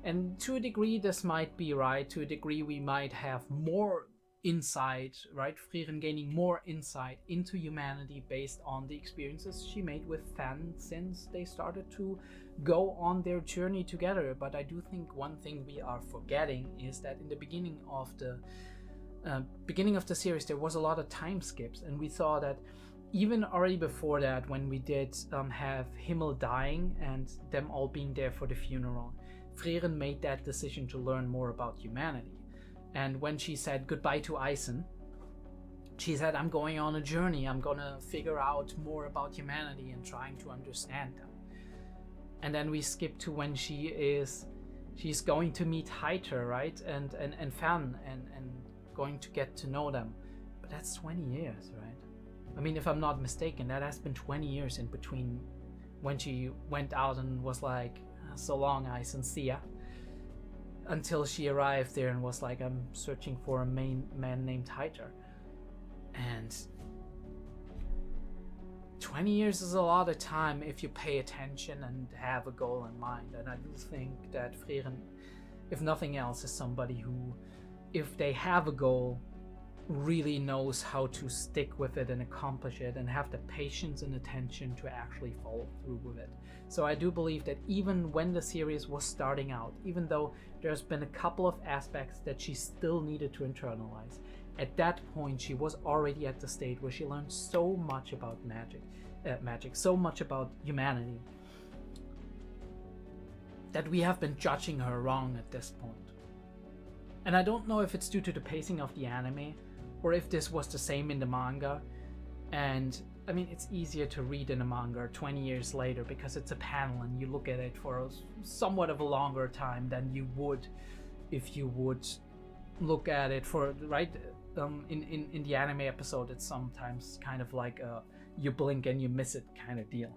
And to a degree this might be right. To a degree we might have more insight, right? Frieren gaining more insight into humanity based on the experiences she made with Fan since they started to go on their journey together. But I do think one thing we are forgetting is that in the beginning of the series there was a lot of time skips, and we saw that even already before that, when we did have Himmel dying and them all being there for the funeral, Frieren made that decision to learn more about humanity. And when she said goodbye to 𝐈𝐦𝐩, she said, I'm going on a journey, I'm gonna figure out more about humanity and trying to understand them. And then we skip to when she's going to meet 𝐈𝐦𝐩, right? And Fan and going to get to know them. But that's 20 years, right? I mean, if I'm not mistaken, that has been 20 years in between when she went out and was like, so long, 𝐈𝐦𝐻, see ya, until she arrived there and was like, I'm searching for a man named 𝐈𝐻𝐻. And 20 years is a lot of time if you pay attention and have a goal in mind. And I do think that Frieren, if nothing else, is somebody who, if they have a goal, really knows how to stick with it and accomplish it and have the patience and attention to actually follow through with it. So I do believe that even when the series was starting out, even though there's been a couple of aspects that she still needed to internalize, at that point she was already at the state where she learned so much about magic, so much about humanity, that we have been judging her wrong at this point. And I don't know if it's due to the pacing of the anime, or if this was the same in the manga. And I mean, it's easier to read in a manga 20 years later because it's a panel and you look at it for somewhat of a longer time than you would if you would look at it for, right? In the anime episode, it's sometimes kind of like a you blink and you miss it kind of deal.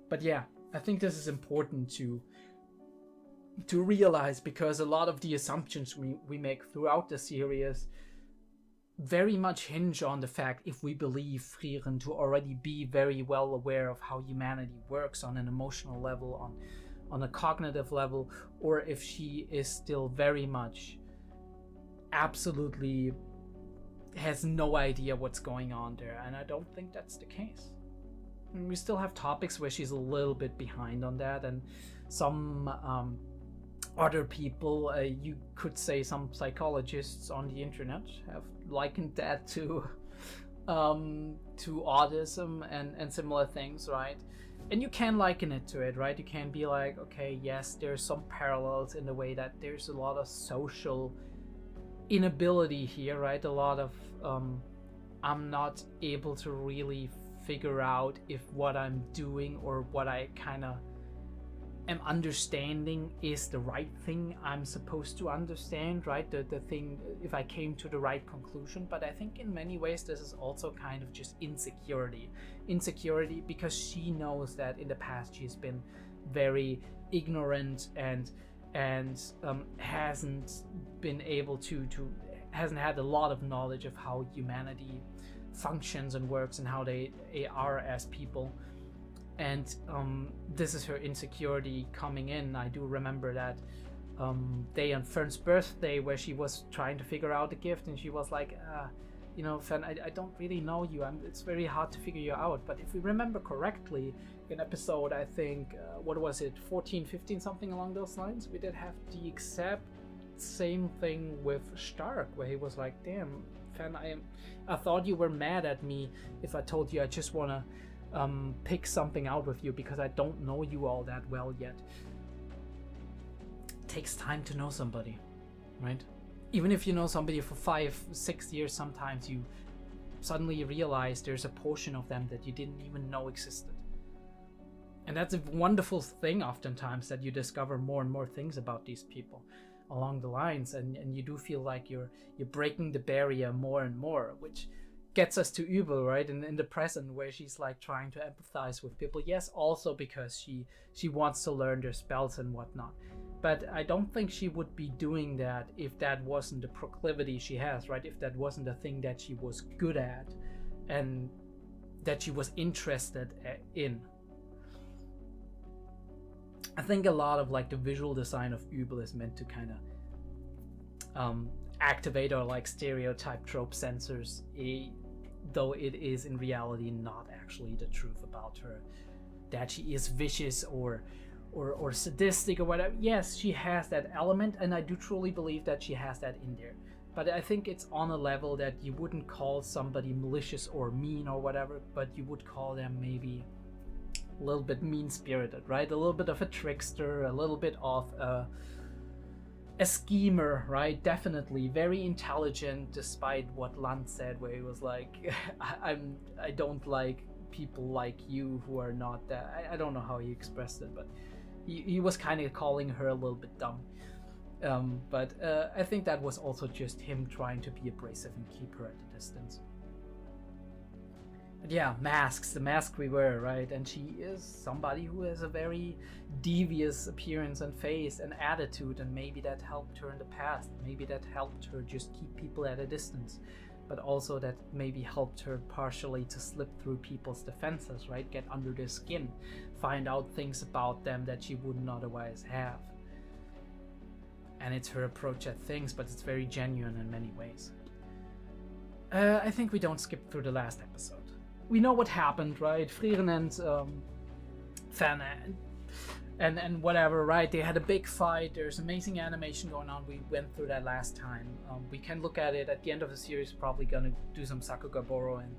But yeah, I think this is important to realize, because a lot of the assumptions we make throughout the series very much hinge on the fact if we believe Frieren to already be very well aware of how humanity works on an emotional level, on a cognitive level, or if she is still very much absolutely has no idea what's going on there. And I don't think that's the case. And we still have topics where she's a little bit behind on that, and some other people, you could say some psychologists on the internet, have likened that to autism and similar things, right? And you can liken it to it, right? You can be like, okay, yes, there's some parallels in the way that there's a lot of social inability here, right? A lot of I'm not able to really figure out if what I'm doing or what I kind of am understanding is the right thing I'm supposed to understand, right? The thing, if I came to the right conclusion. But I think in many ways this is also kind of just insecurity because she knows that in the past she's been very ignorant and and hasn't been able to hasn't had a lot of knowledge of how humanity functions and works and how they are as people. And this is her insecurity coming in. I do remember that day on Fern's birthday where she was trying to figure out the gift, and she was like, you know, Fern, I don't really know you. It's very hard to figure you out. But if we remember correctly, in episode, I think, what was it, 14, 15, something along those lines, we did have the exact same thing with Stark, where he was like, damn, Fern, I thought you were mad at me if I told you I just want to pick something out with you because I don't know you all that well yet. It takes time to know somebody, right? Even if you know somebody for 5-6 years, sometimes you suddenly realize there's a portion of them that you didn't even know existed. And that's a wonderful thing oftentimes, that you discover more and more things about these people along the lines, and you do feel like you're breaking the barrier more and more, which gets us to 𝐸𝐏, right? In the present, where she's like trying to empathize with people. Yes, also because she wants to learn their spells and whatnot. But I don't think she would be doing that if that wasn't the proclivity she has, right? If that wasn't the thing that she was good at and that she was interested in. I think a lot of like the visual design of 𝐸𝐏 is meant to kind of activate or like stereotype trope sensors, though it is in reality not actually the truth about her, that she is vicious or sadistic or whatever. Yes, she has that element, and I do truly believe that she has that in there. But I think it's on a level that you wouldn't call somebody malicious or mean or whatever, but you would call them maybe a little bit mean-spirited, right? A little bit of a trickster, a little bit of a schemer, right? Definitely very intelligent, despite what Land said, where he was like, I don't like people like you who are not that. I don't know how he expressed it, but he was kind of calling her a little bit dumb. But I think that was also just him trying to be abrasive and keep her at a distance. But yeah, masks, the mask we wear, right? And she is somebody who has a very devious appearance and face and attitude, and maybe that helped her in the past. Maybe that helped her just keep people at a distance. But also that maybe helped her partially to slip through people's defenses, right? Get under their skin, find out things about them that she wouldn't otherwise have. And it's her approach at things, but it's very genuine in many ways. I think we don't skip through the last episode. We know what happened, right? Frieren and Fan and whatever, right? They had a big fight. There's amazing animation going on. We went through that last time. We can look at it at the end of the series. Probably gonna do some Sakugaboro and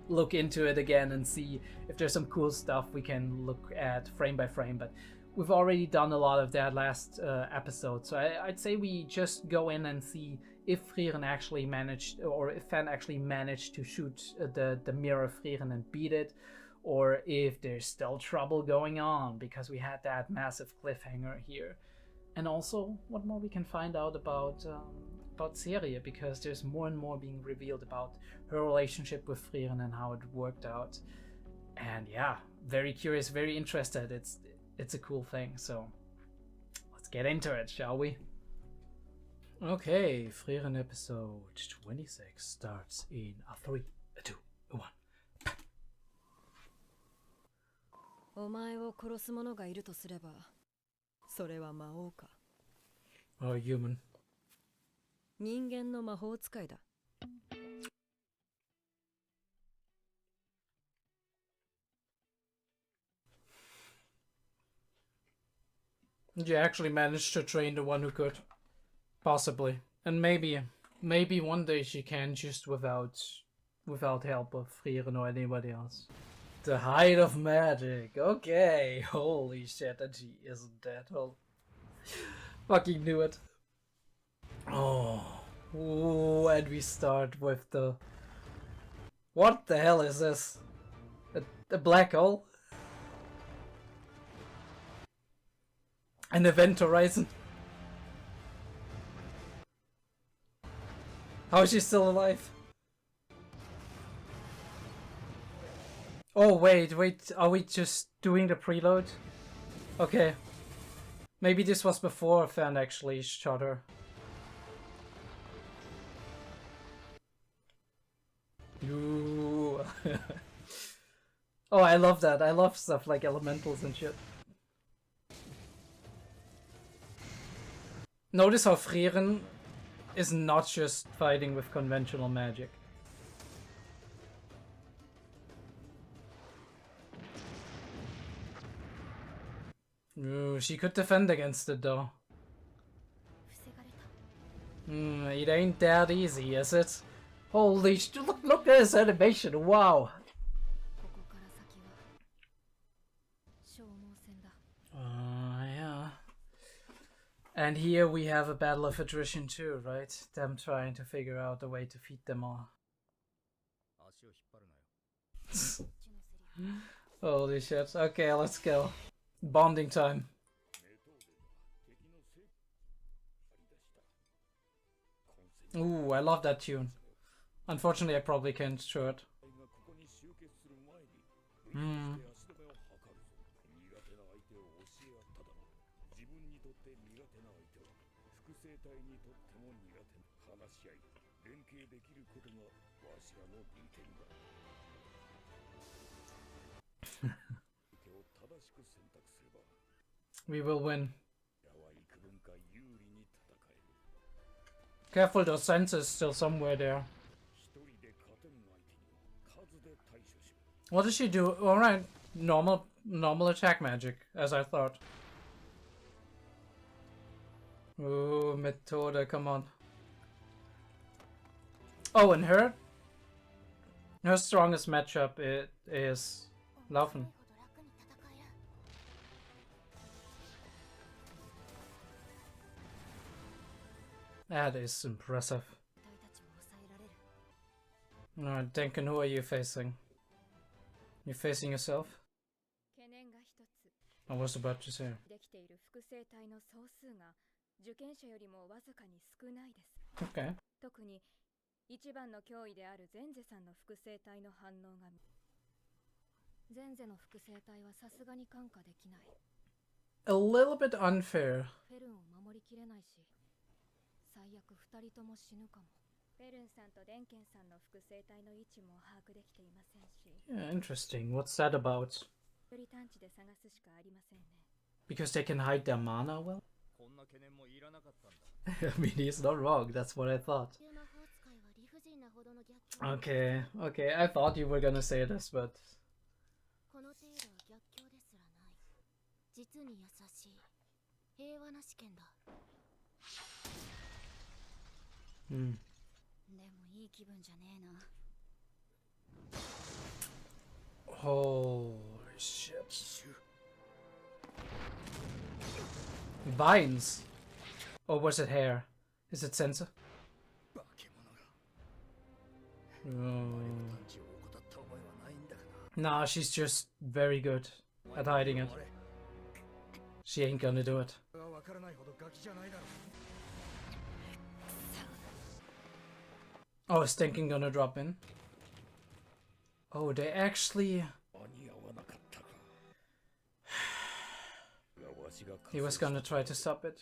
look into it again and see if there's some cool stuff we can look at frame by frame. But we've already done a lot of that last episode, so I'd say we just go in and see if Frieren actually managed, or if Fan actually managed to shoot the mirror Frieren and beat it, or if there's still trouble going on, because we had that massive cliffhanger here. And also, what more we can find out about 𝐸𝐷, because there's more and more being revealed about her relationship with Frieren and how it worked out. And yeah, very curious, very interested. It's a cool thing, so let's get into it, shall we? Okay, Frieren episode 26 starts in a 3, a 2, a 1. お前を殺す者がいるとすれば、それは魔王か。Or human. 人間の魔法使いだ。You actually managed to train the one who could. Possibly. And maybe one day she can, just without help of Frieren or anybody else. The height of magic. Okay. Holy shit, and she isn't dead. Oh, fucking knew it. Oh. Ooh, and we start with the... What the hell is this? A black hole? An event horizon? How is she still alive? Oh wait, are we just doing the preload? Okay. Maybe this was before Fan actually shot her. Ooh. Oh, I love that. I love stuff like elementals and shit. Notice how Frieren is not just fighting with conventional magic. Ooh, she could defend against it though. It ain't that easy, is it? Holy sh- look at this animation, wow! Yeah. And here we have a battle of attrition too, right? Them trying to figure out a way to feed them all. Holy shit. Okay, let's go. Bonding time. Ooh, I love that tune. Unfortunately, I probably can't show it. We will win. Careful, those sensors still somewhere there. What does she do? Alright, normal attack magic, as I thought. Ooh, Methode, come on. Oh, and her strongest matchup is Laufen. That is impressive. Alright, Denken, who are you facing? You facing yourself? I was about to say. Okay. 一番の脅威である𝐦𝐩さんの複製体の反応が𝐦𝐩の複製体はさすがに感化できない A little bit unfair. フェルンを守りきれないし最悪二人とも死ぬかもフェルンさんとデンケンさんの複製体の位置も把握できていませんし Yeah, interesting. What's that about? より探知で探すしかありませんね Because they can hide their mana well? I mean, he's not wrong. That's what I thought. Okay, okay. I thought you were gonna say this, but... Holy shit. Vines? Or was it hair? Is it sensor? Nah, she's just very good at hiding it. She ain't gonna do it. Oh, is Denken gonna drop in? Oh, they actually... He was gonna try to stop it.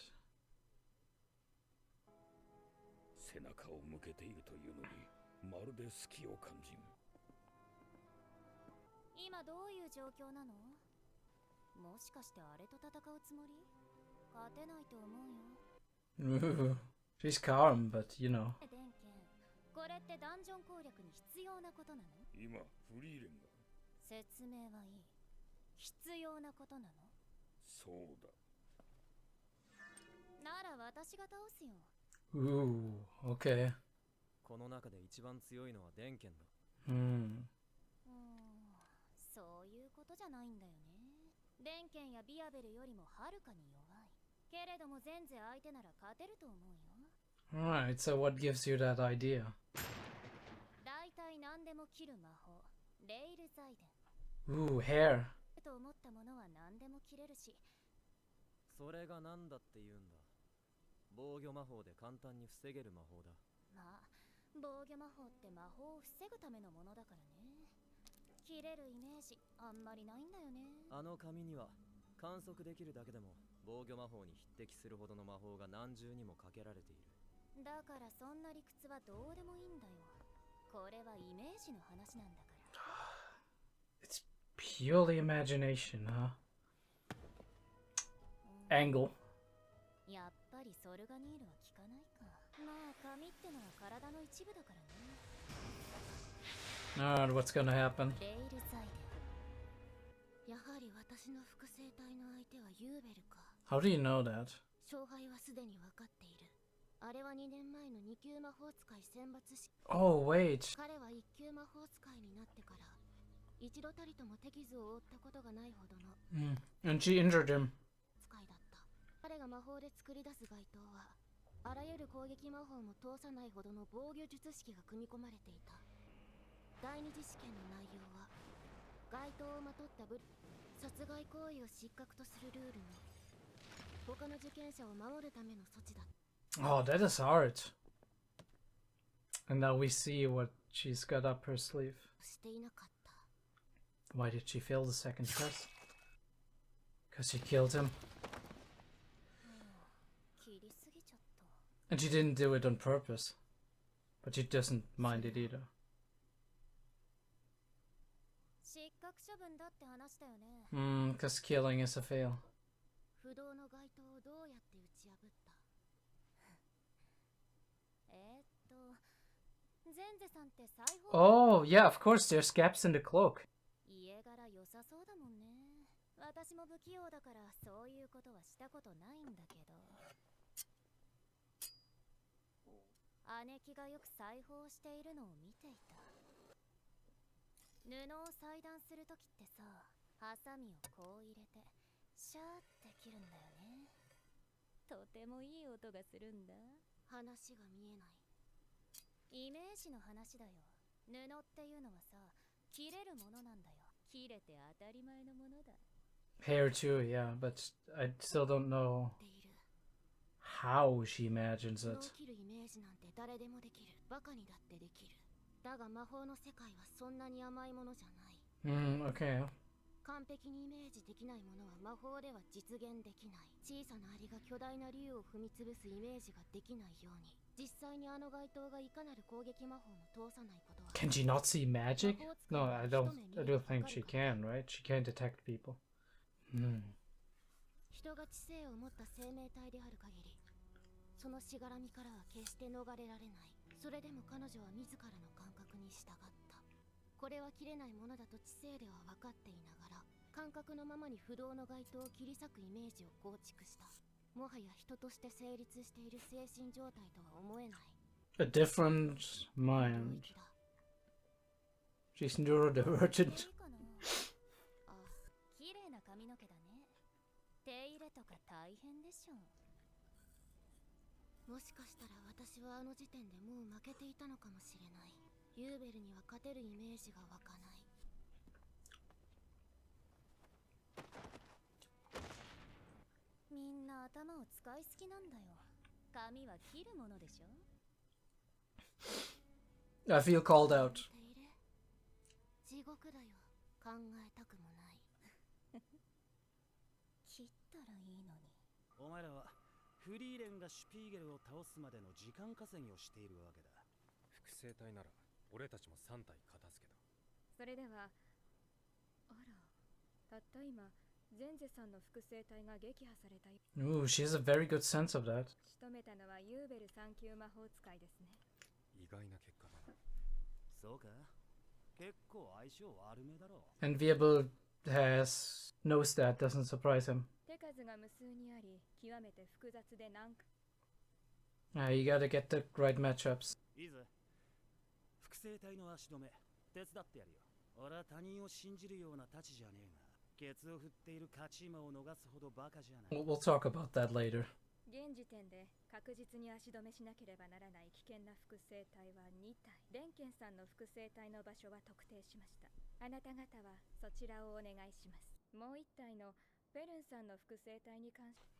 Ooh, she's calm, but you know. これってダンジョン攻略に必要なことなの今フリーレンが説明はいい必要なことなのそうだなら私が倒すよ Ooh, okay. この中で一番強いのはデンケンだそういうことじゃないんだよねデンケンやビアベルよりもはるかに弱いけれども全然相手なら勝てると思うよ Alright, so what gives you that idea? 大体何でも切る魔法レイルザイデン Ooh, hair. と思ったものは何でも切れるしそれが何だって言うんだ防御魔法で簡単に防げる魔法だまあ防御魔法って魔法を防ぐためのものだからね切れるイメージあんまりないんだよねあの紙には観測できるだけでも防御魔法に匹敵するほどの魔法が何重にもかけられている。だからそんな理屈はどうでもいいんだよ。これはイメージの話なんだから。It's purely imagination, huh? Angle. やっぱりソルガニールは効かないか。まあ髪ってのは体の一部だからね。Alright, what's gonna happen? レイルサイデ。やはり私の複製体の相手はユーベルか。How do you know that? 勝敗はすでに分かっている。あれは2年前の2級魔法使い選抜式。Oh, wait. 彼は1級魔法使いになってから一度たりとも手傷を負ったことがないほどの And she injured him. 使いだった。彼が魔法で作り出す街灯はあらゆる攻撃魔法も通さないほどの防御術式が組み込まれていた。第二次試験の内容は街灯をまとった殺害行為を失格とするルールに他の受験者を守るための措置だ。Oh, that is hard. And now we see what she's got up her sleeve. していなかった。 Why did she fail the second test? Because she killed him. 切りすぎちゃった。 And she didn't do it on purpose. But she doesn't mind it either. 失格処分だって話だよね。Because killing is a fail. 不動の街灯をどうやって打ち破った？ゼンゼさんって裁縫。 Oh, yeah, of course, there's gaps in the cloak. 家柄良さそうだもんね。私も不器用だからそういうことはしたことないんだけど。姉貴がよく裁縫をしているのを見ていた。布を裁断するときってさ、ハサミをこう入れてシャーって切るんだよね。とてもいい音がするんだ。話が見えない。イメージの話だよ。布っていうのはさ、切れるものなんだよ。切れて当たり前のものだ。 Hair too, yeah, but I still don't know how she imagines it. 切るイメージなんて誰でもできる。バカにだってできる。だが魔法の世界はそんなに甘いものじゃない。Okay. 完璧にイメージできないものは魔法では実現できない。小さなアリが巨大な竜を踏み潰すイメージができないように、実際にあの街灯がいかなる攻撃魔法も通さないことは。 Can she not see magic? No, I don't think she can, right? She can't detect people. 人が知性を持った生命体である限り、そのしがらみからは決して逃れられない。それでも彼女は自らの感覚に従った。これは切れないものだと知性では分かっていながら、感覚のままに不動の街灯を切り裂くイメージを構築した。もはや人として成立している精神状態とは思えない。A different mind. She's neurodivergent. あ、綺麗な髪の毛だね。手入れとか大変でしょ。もしかしたら私はあの時点でもう負けていたのかもしれない。ユーベルには勝てるイメージが湧かない。みんな頭を使いすぎなんだよ。髪は切るものでしょ。 I feel called out. 地獄だよ。考えたくもない。切ったらいいのに。お前らはフリーレンがシュピーゲルを倒すまでの時間稼ぎをしているわけだ。複製体なら俺たちも3体片付けた。それでは、あら、たった今ゼンゼさんの複製体が撃破された。 Ooh, she has a very good sense of that. 仕留めたのはユーベル3級魔法使いですね。意外な結果だ。そうか、結構相性悪めだろう。 And 𝐏𝐢𝐏 knows that, doesn't surprise him. 手数が無数にあり、極めて複雑で難解。You gotta get the right matchups. いいぜ。複製体の足止め、手伝ってやるよ。俺は他人を信じるような太刀じゃねえが、ケツを振っている勝ち馬を逃すほどバカじゃない。We'll talk about that later. 現時点で確実に足止めしなければならない危険な複製体は2体。レンケンさんの複製体の場所は特定しました。あなた方はそちらをお願いします。もう1体のフェルンさんの複製体に関して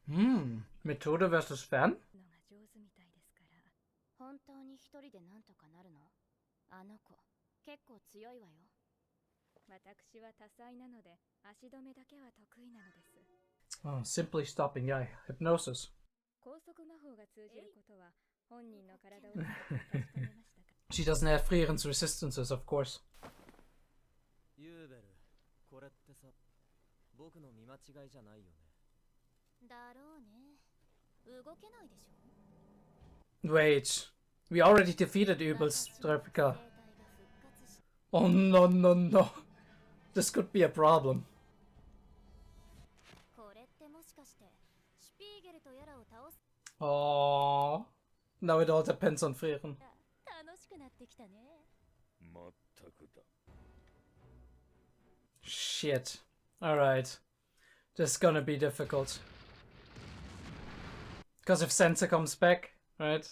Methode versus Fan? のが上手みたいですから。本当に一人でなんとかなるの？あの子、結構強いわよ。私は多彩なので足止めだけは得意なのです。Oh, simply stopping eye. Hypnosis. 高速魔法が通じることは本人の体を使って確かめましたか She doesn't have Frieren's resistances, of course. ユーベル、これってさ、僕の見間違いじゃないよね。だろうね。動けないでしょ。 Wait. We already defeated 𝐏𝐢𝐏 Oh no no no. This could be a problem. これってもしかしてシュピーゲルとやらを倒す Oh. Now it all depends on Frieren. 楽しくなってきたね。まったくだ。 Shit. Alright. This is gonna be difficult. Because if Sansa comes back, right?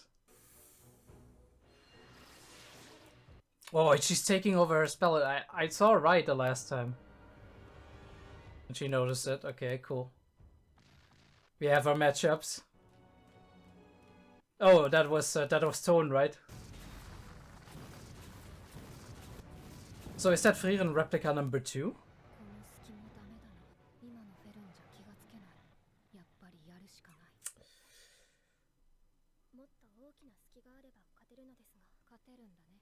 Oh, she's taking over her spell. I saw her right the last time. And she noticed it. Okay, cool. We have our matchups. Oh, that was Tone, right? So is that Frieren replica number 2? この隙もダメだな。今のフェルンじゃ気がつけない。やっぱりやるしかない。もっと大きな隙があれば勝てるのですが、勝てるんだね。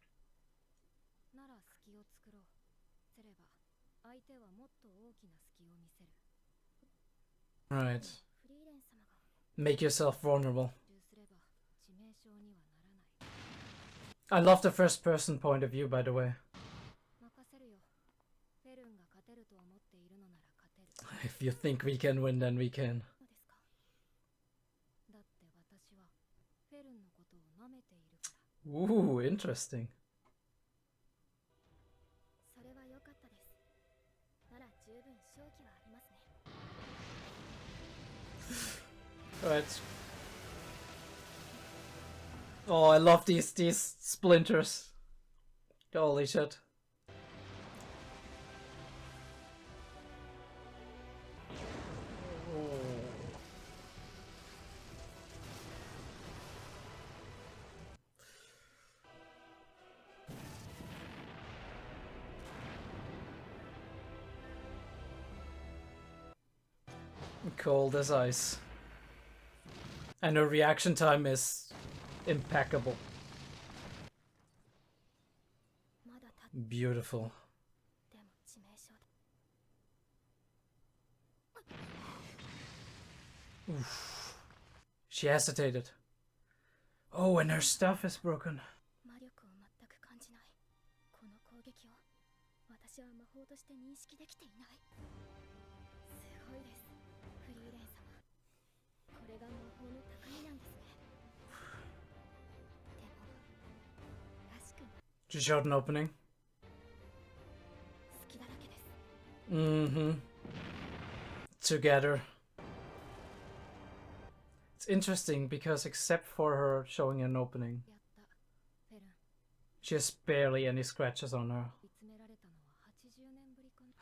なら隙を作ろう。すれば相手はもっと大きな隙を見せる。 Right. フリーレン様が Make yourself vulnerable. すれば致命傷にはならない。 I love the first person point of view, by the way. 任せるよ。フェルンが勝てると思っているのなら勝てる。 If you think we can win, then we can. そうですか。だって私はフェルンのことを舐めているから。 Ooh, interesting. それは良かったです。なら十分勝機はありますね。 Right. Oh, I love these splinters. Holy shit. Cold as ice. And her reaction time is impeccable. まだた Beautiful. でも致命傷だ。 She hesitated. Oh, and her stuff is broken. 魔力を全く感じない。この攻撃を私は魔法として認識できていない。すごいです。フリーレン様。これが魔法の高みなんですね。でも、らしくない。 She showed an opening. 好きだらけです。 Mm-hmm. Together. It's interesting because except for her showing an opening, やった。フェルン。 she has barely any scratches on her. 見つめられたのは80年ぶりかな。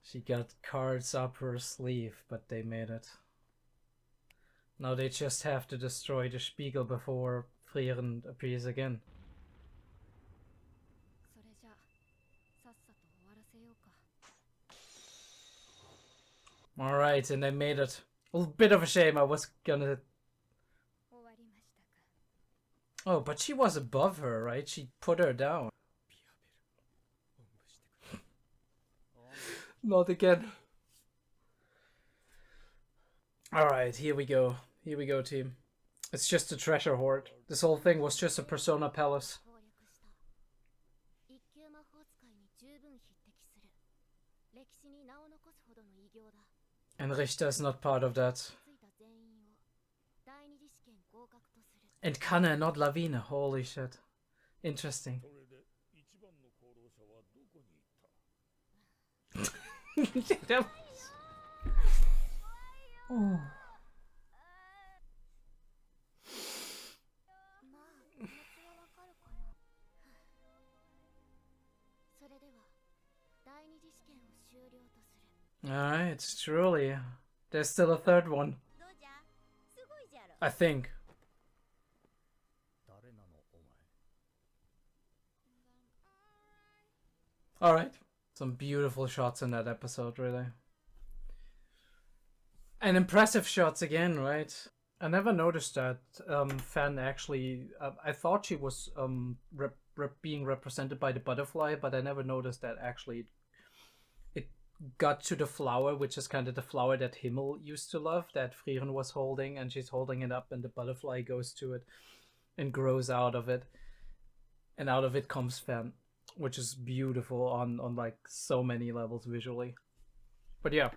She got cards up her sleeve, but they made it. Now they just have to destroy the Spiegel before Frieren appears again. それじゃあ、さっさと終わらせようか。 Alright, and they made it. A bit of a shame, I was gonna... 終わりましたか。 Oh, but she was above her, right? She put her down. おんぶしてくれ。 Not again. Alright, here we go. Here we go, team. It's just a treasure hoard. This whole thing was just a Persona Palace. 攻略した。一級魔法使いに十分匹敵する。歴史に名を残すほどの偉業だ。 And Richter is not part of that. ついた全員を第二次試験合格とする。 And Kanna, not Lavina. Holy shit. Interesting. それで一番の功労者はどこに行った？ That was- Oh. まあ、気持ちはわかるかな。それでは、第二次試験を終了とする。 Alright, truly. There's still a third one, どうじゃすごいじゃろ。 I think. 誰なのお前。 Alright. Some beautiful shots in that episode, really. And impressive shots again, right? I never noticed that Fan actually. I thought she was being represented by the butterfly, but I never noticed that actually it got to the flower, which is kind of the flower that Himmel used to love, that Frieren was holding, and she's holding it up, and the butterfly goes to it and grows out of it, and out of it comes Fan, which is beautiful on like so many levels visually. But yeah.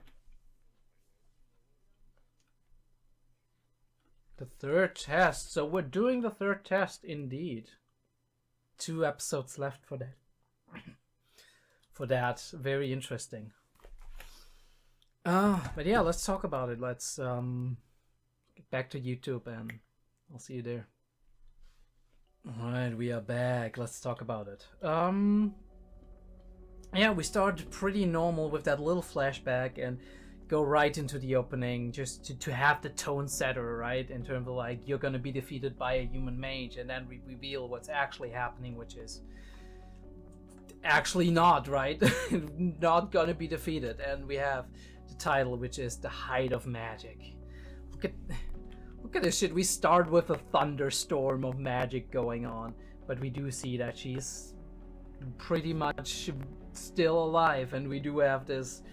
The third test. So we're doing the third test indeed. 2 episodes left for that. For that. Very interesting. But yeah, let's talk about it. Let's get back to YouTube and I'll see you there. Alright, we are back. Let's talk about it. Yeah, we start pretty normal with that little flashback and go right into the opening just to have the tone setter, right? In terms of like, you're gonna be defeated by a human mage, and then we reveal what's actually happening, which is actually not, right? Not gonna be defeated. And we have the title, which is The Height of Magic. Look at this shit. We start with a thunderstorm of magic going on, but we do see that she's pretty much still alive, and we do have this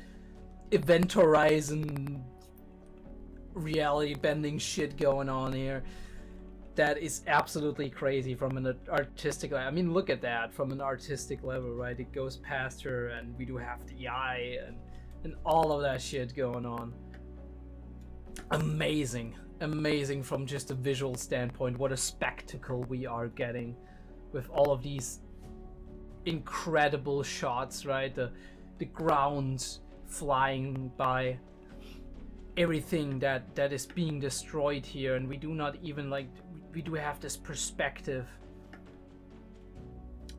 Event Horizon reality bending shit going on here that is absolutely crazy from an artistic. I mean, look at that from an artistic level, right? It goes past her, and we do have the eye and all of that shit going on. Amazing from just a visual standpoint. What a spectacle we are getting with all of these incredible shots, right? The ground flying by, everything that is being destroyed here, and we do not even like, we do have this perspective,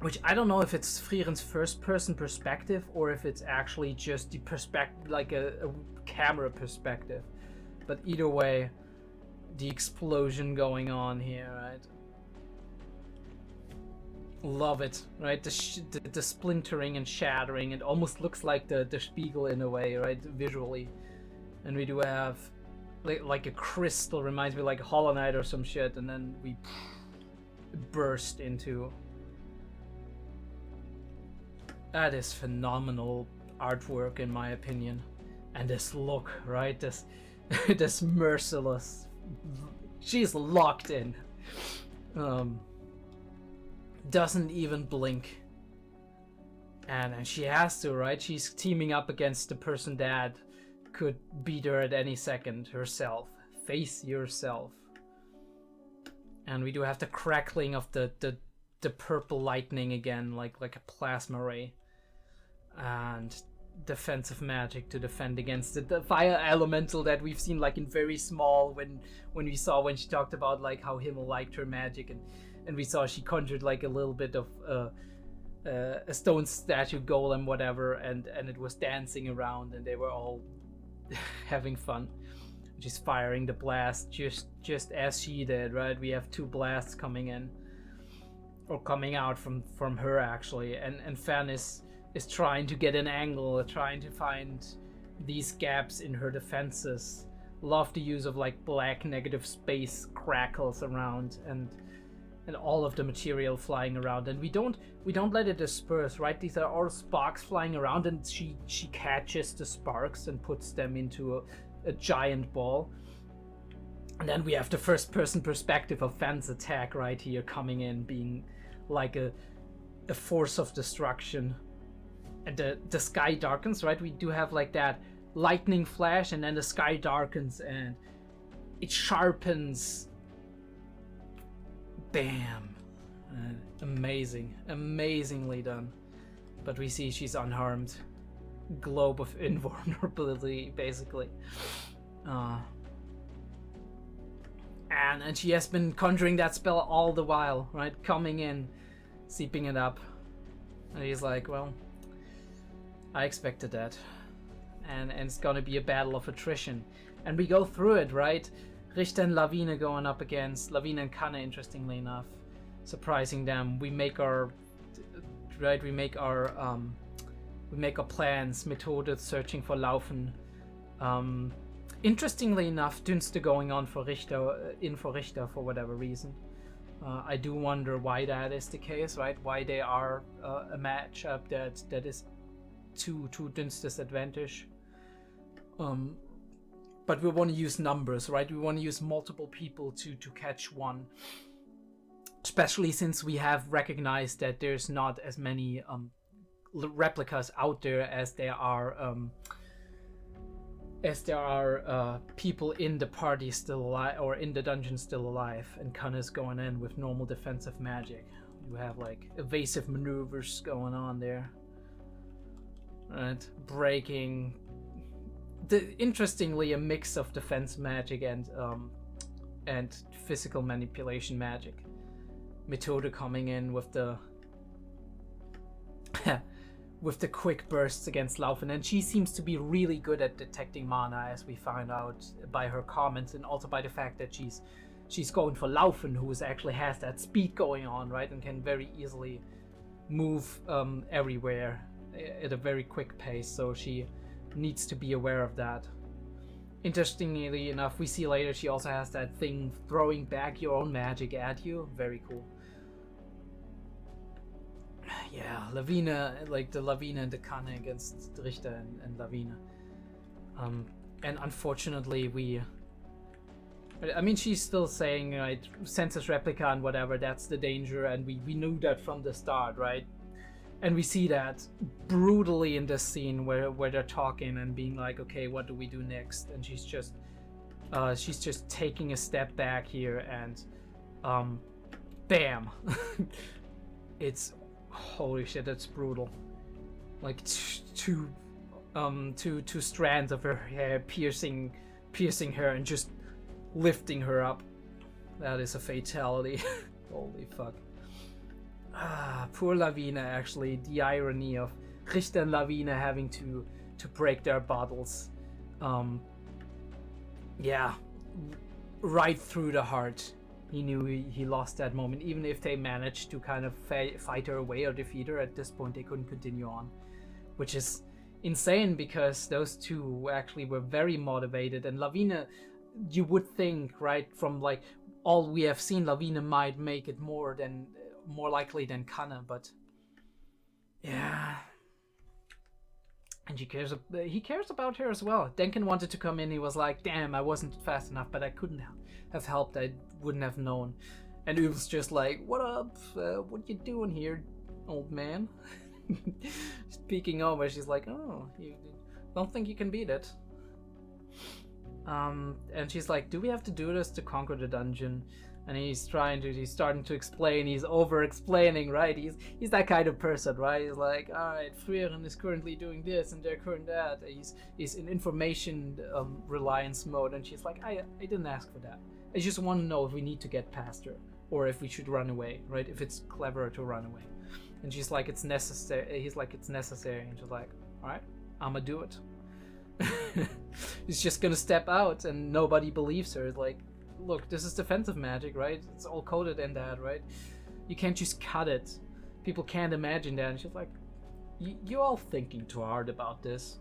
which I don't know if it's Frieren's first person perspective or if it's actually just the perspective, like a camera perspective, but either way, the explosion going on here, right? Love it, right? The splintering and shattering. It almost looks like the Spiegel in a way, right? Visually. And we do have like a crystal, reminds me like Hollow Knight or some shit, and then we burst into. That is phenomenal artwork in my opinion. And this look, right? This this merciless. She's locked in. Doesn't even blink, and she has to, right? She's teaming up against the person that could beat her at any second herself. Face yourself. And we do have the crackling of the purple lightning again, like a plasma ray, and defensive magic to defend against the fire elemental that we've seen like in very small when we saw when she talked about like how Himmel liked her magic, and we saw she conjured like a little bit of a stone statue golem, whatever, and it was dancing around, and they were all having fun. She's firing the blast just as she did, right? We have 2 blasts coming in, or coming out from her actually, and Fan is trying to get an angle, trying to find these gaps in her defenses. Love the use of like black negative space crackles around, and all of the material flying around, and we don't let it disperse, right? These are all sparks flying around, and she catches the sparks and puts them into a giant ball. And then we have the first person perspective of Fan's attack right here coming in, being like a force of destruction. And the sky darkens, right? We do have like that lightning flash, and then the sky darkens and it sharpens. Bam. Amazingly done. But we see she's unharmed. Globe of invulnerability, basically. And she has been conjuring that spell all the while, right? Coming in, seeping it up. And he's like, well, I expected that. And it's gonna be a battle of attrition. And we go through it, right? Richter and Lawine going up against Lawine and Kanne, interestingly enough, surprising them. We make our plans. Methode searching for Laufen. Interestingly enough, Dünste going on for Richter, in for Richter for whatever reason. I do wonder why that is the case, right? Why they are a matchup that is to Dünste's advantage. But we want to use numbers, right? We want to use multiple people to catch one. Especially since we have recognized that there's not as many replicas out there as there are people in the party still alive, or in the dungeon still alive, and Kanna's going in with normal defensive magic. You have like evasive maneuvers going on there, right? Breaking. Interestingly, a mix of defense magic and physical manipulation magic. Methode coming in with the with the quick bursts against Laufen, and she seems to be really good at detecting mana, as we find out by her comments, and also by the fact that she's going for Laufen, who actually has that speed going on, right, and can very easily move everywhere at a very quick pace. So she needs to be aware of that. Interestingly enough, we see later she also has that thing throwing back your own magic at you. Very cool. Yeah, Lavina, like the Lavina and the Kanne against Richter and Lavina. And unfortunately I mean, she's still saying, right, Census Replica and whatever, that's the danger, and we knew that from the start, right? And we see that brutally in this scene where they're talking and being like, okay, what do we do next? And she's just taking a step back here, and bam. It's, holy shit, that's brutal. Like two strands of her hair piercing her and just lifting her up. That is a fatality. Holy fuck. Poor Lavina, actually. The irony of Richter and Lavina having to break their bottles. Yeah, right through the heart. He knew he lost that moment. Even if they managed to kind of fight her away or defeat her, at this point they couldn't continue on. Which is insane, because those two actually were very motivated. And Lavina, you would think, right, from like all we have seen, Lavina might make it more likely than Kanna, but yeah. And he cares about her as well. Denken wanted to come in. He was like, damn, I wasn't fast enough, but I couldn't have helped. I wouldn't have known. And he was just like, what up? What you doing here, old man? Speaking over, she's like, oh, you don't think you can beat it? And she's like, do we have to do this to conquer the dungeon? And he's starting to explain, he's over-explaining, right? He's that kind of person, right? He's like, alright, Frieren is currently doing this and they're current that. He's in information reliance mode, and she's like, I didn't ask for that. I just want to know if we need to get past her, or if we should run away, right? If it's cleverer to run away. And she's like, it's necessary. He's like, it's necessary. And she's like, alright, I'ma do it. He's just gonna step out, and nobody believes her. It's like, look, this is defensive magic, right? It's all coded in that, right? You can't just cut it. People can't imagine that. And she's like, you're all thinking too hard about this.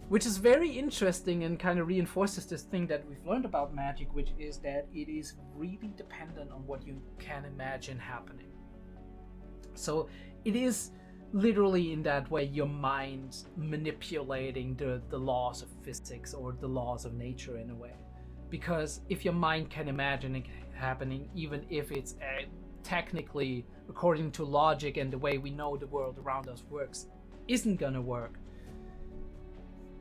Which is very interesting and kind of reinforces this thing that we've learned about magic, which is that it is really dependent on what you can imagine happening. So it is literally in that way your mind manipulating the laws of physics or the laws of nature in a way. Because if your mind can imagine it happening, even if it's technically, according to logic and the way we know the world around us works, isn't gonna work.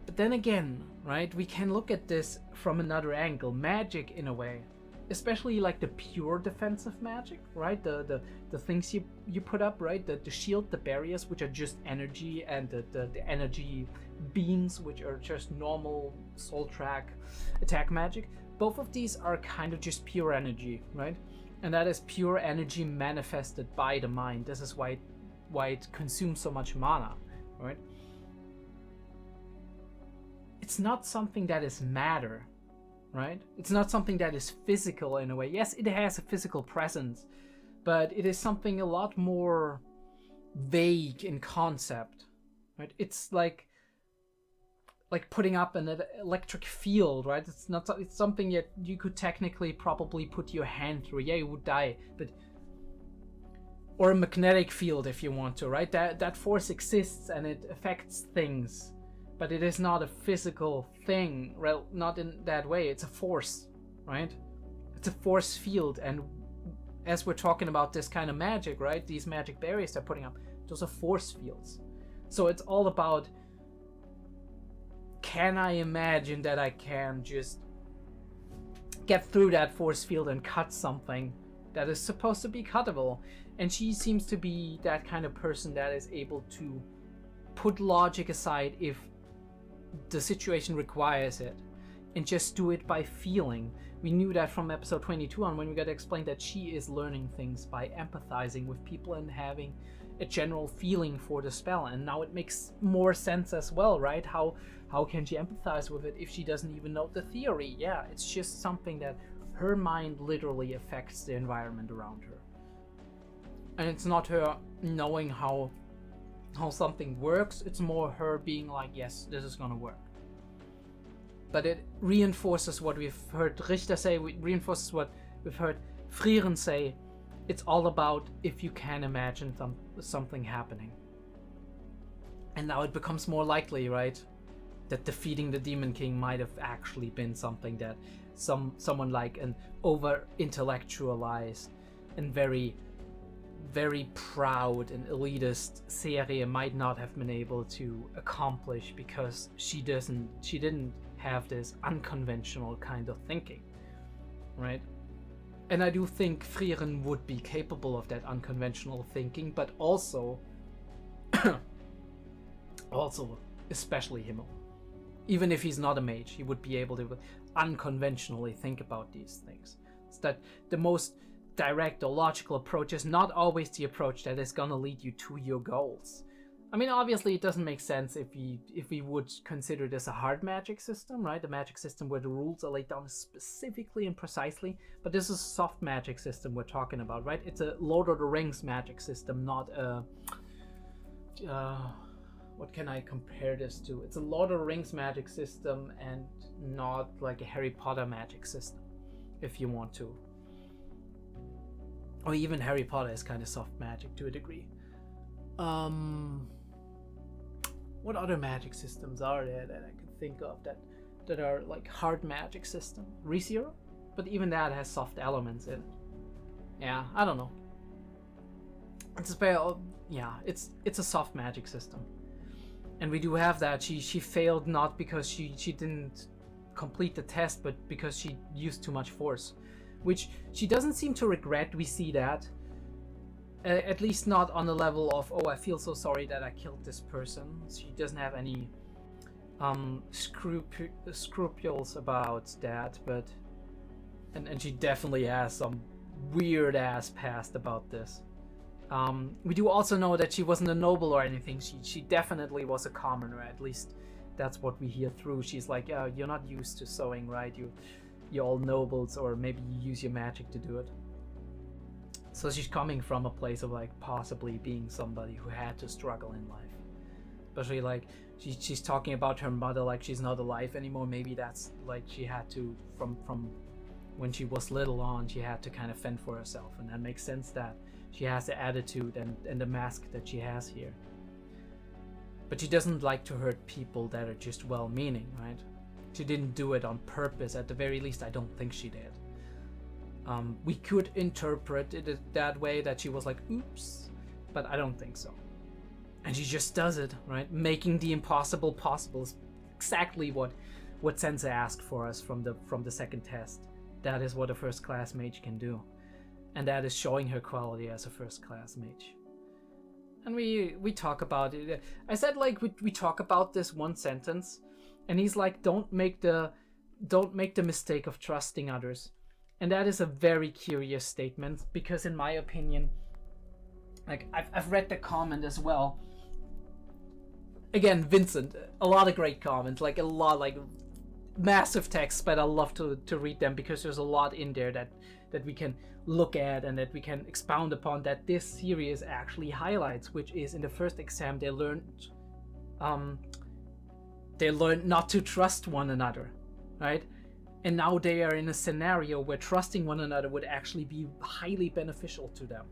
But then again, right, we can look at this from another angle. Magic, in a way, especially like the pure defensive magic, right? The things you put up, right? The shield, the barriers, which are just energy, and the energy beams, which are just normal soul track attack magic. Both of these are kind of just pure energy, right? And that is pure energy manifested by the mind. This is why it consumes so much mana, right? It's not something that is matter, right? It's not something that is physical in a way. Yes, it has a physical presence, but it is something a lot more vague in concept, right? It's like like putting up an electric field, right? It's not. It's something that you could technically probably put your hand through. Yeah, you would die, but or a magnetic field if you want to, right? That force exists and it affects things, but it is not a physical thing. Well, not in that way. It's a force, right? It's a force field, and as we're talking about this kind of magic, right? These magic barriers they're putting up, those are force fields. So it's all about, can I imagine that I can just get through that force field and cut something that is supposed to be cuttable? And she seems to be that kind of person that is able to put logic aside if the situation requires it, and just do it by feeling. We knew that from episode 22 on, when we got to explain that she is learning things by empathizing with people and having a general feeling for the spell. And now it makes more sense as well, right? How can she empathize with it if she doesn't even know the theory? Yeah, it's just something that her mind literally affects the environment around her. And it's not her knowing how something works, it's more her being like, yes, this is gonna work. But it reinforces what we've heard Richter say, it reinforces what we've heard Frieren say. It's all about if you can imagine something happening. And now it becomes more likely, right, that defeating the Demon King might have actually been something that someone like an over-intellectualized and very, very proud and elitist 𝐸𝐬𝐨 might not have been able to accomplish, because she didn't have this unconventional kind of thinking, right? And I do think Frieren would be capable of that unconventional thinking, but also especially Himmel. Even if he's not a mage, he would be able to unconventionally think about these things. It's that the most direct or logical approach is not always the approach that is gonna lead you to your goals. I mean, obviously it doesn't make sense if we would consider this a hard magic system, right? A magic system where the rules are laid down specifically and precisely, but this is a soft magic system we're talking about, right? It's a Lord of the Rings magic system, not a what can I compare this to? It's a Lord of the Rings magic system and not like a Harry Potter magic system, if you want to. Or even Harry Potter is kind of soft magic to a degree. What other magic systems are there that I could think of that are like hard magic system? ReZero? But even that has soft elements in it. Yeah, I don't know. It's a soft magic system. And we do have that. She failed not because she didn't complete the test, but because she used too much force, which she doesn't seem to regret. We see that. At least not on the level of, oh, I feel so sorry that I killed this person. She doesn't have any scruples about that, but and she definitely has some weird ass past about this. We do also know that she wasn't a noble or anything. She definitely was a commoner. At least that's what we hear through. She's like, yeah, you're not used to sewing, right? You're all nobles, or maybe you use your magic to do it. So she's coming from a place of like possibly being somebody who had to struggle in life. Especially like she's talking about her mother like she's not alive anymore. Maybe that's like she had to, from when she was little on, she had to kind of fend for herself, and that makes sense that she has the attitude and the mask that she has here. But she doesn't like to hurt people that are just well-meaning, right? She didn't do it on purpose. At the very least, I don't think she did. We could interpret it that way, that she was like, oops, but I don't think so. And she just does it, right? Making the impossible possible is exactly what 𝐸𝐴 asked for us from the second test. That is what a first-class mage can do. And that is showing her quality as a first-class mage. And we talk about it. I said like we talk about this one sentence, and he's like, don't make the mistake of trusting others. And that is a very curious statement, because in my opinion, like I've read the comment as well. Again, Vincent, a lot of great comments, like a lot, like massive text, but I love to read them, because there's a lot in there that we can look at and that we can expound upon, that this series actually highlights, which is in the first exam they learned they learned not to trust one another, right? And now they are in a scenario where trusting one another would actually be highly beneficial to them.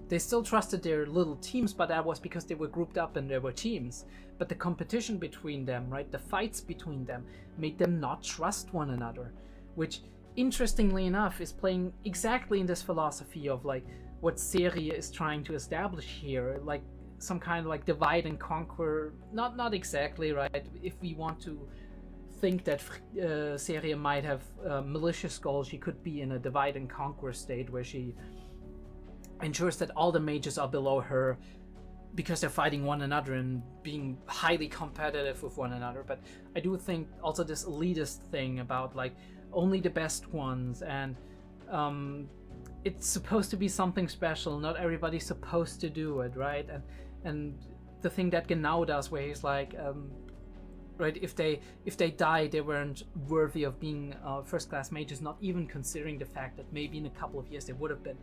They still trusted their little teams, but that was because they were grouped up and there were teams. But the competition between them, right, the fights between them, made them not trust one another, which, interestingly enough, is playing exactly in this philosophy of like what 𝐸𝐧𝐬 is trying to establish here, like some kind of like divide and conquer. Not exactly, right? If we want to think that 𝐸𝐧𝐬 might have a malicious goal, she could be in a divide and conquer state where she ensures that all the mages are below her because they're fighting one another and being highly competitive with one another. But I do think also this elitist thing about like only the best ones, and it's supposed to be something special, not everybody's supposed to do it, right? And the thing that 𝐏𝐢𝐏 does, where he's like, right, if they die, they weren't worthy of being first class mages, not even considering the fact that maybe in a couple of years they would have been.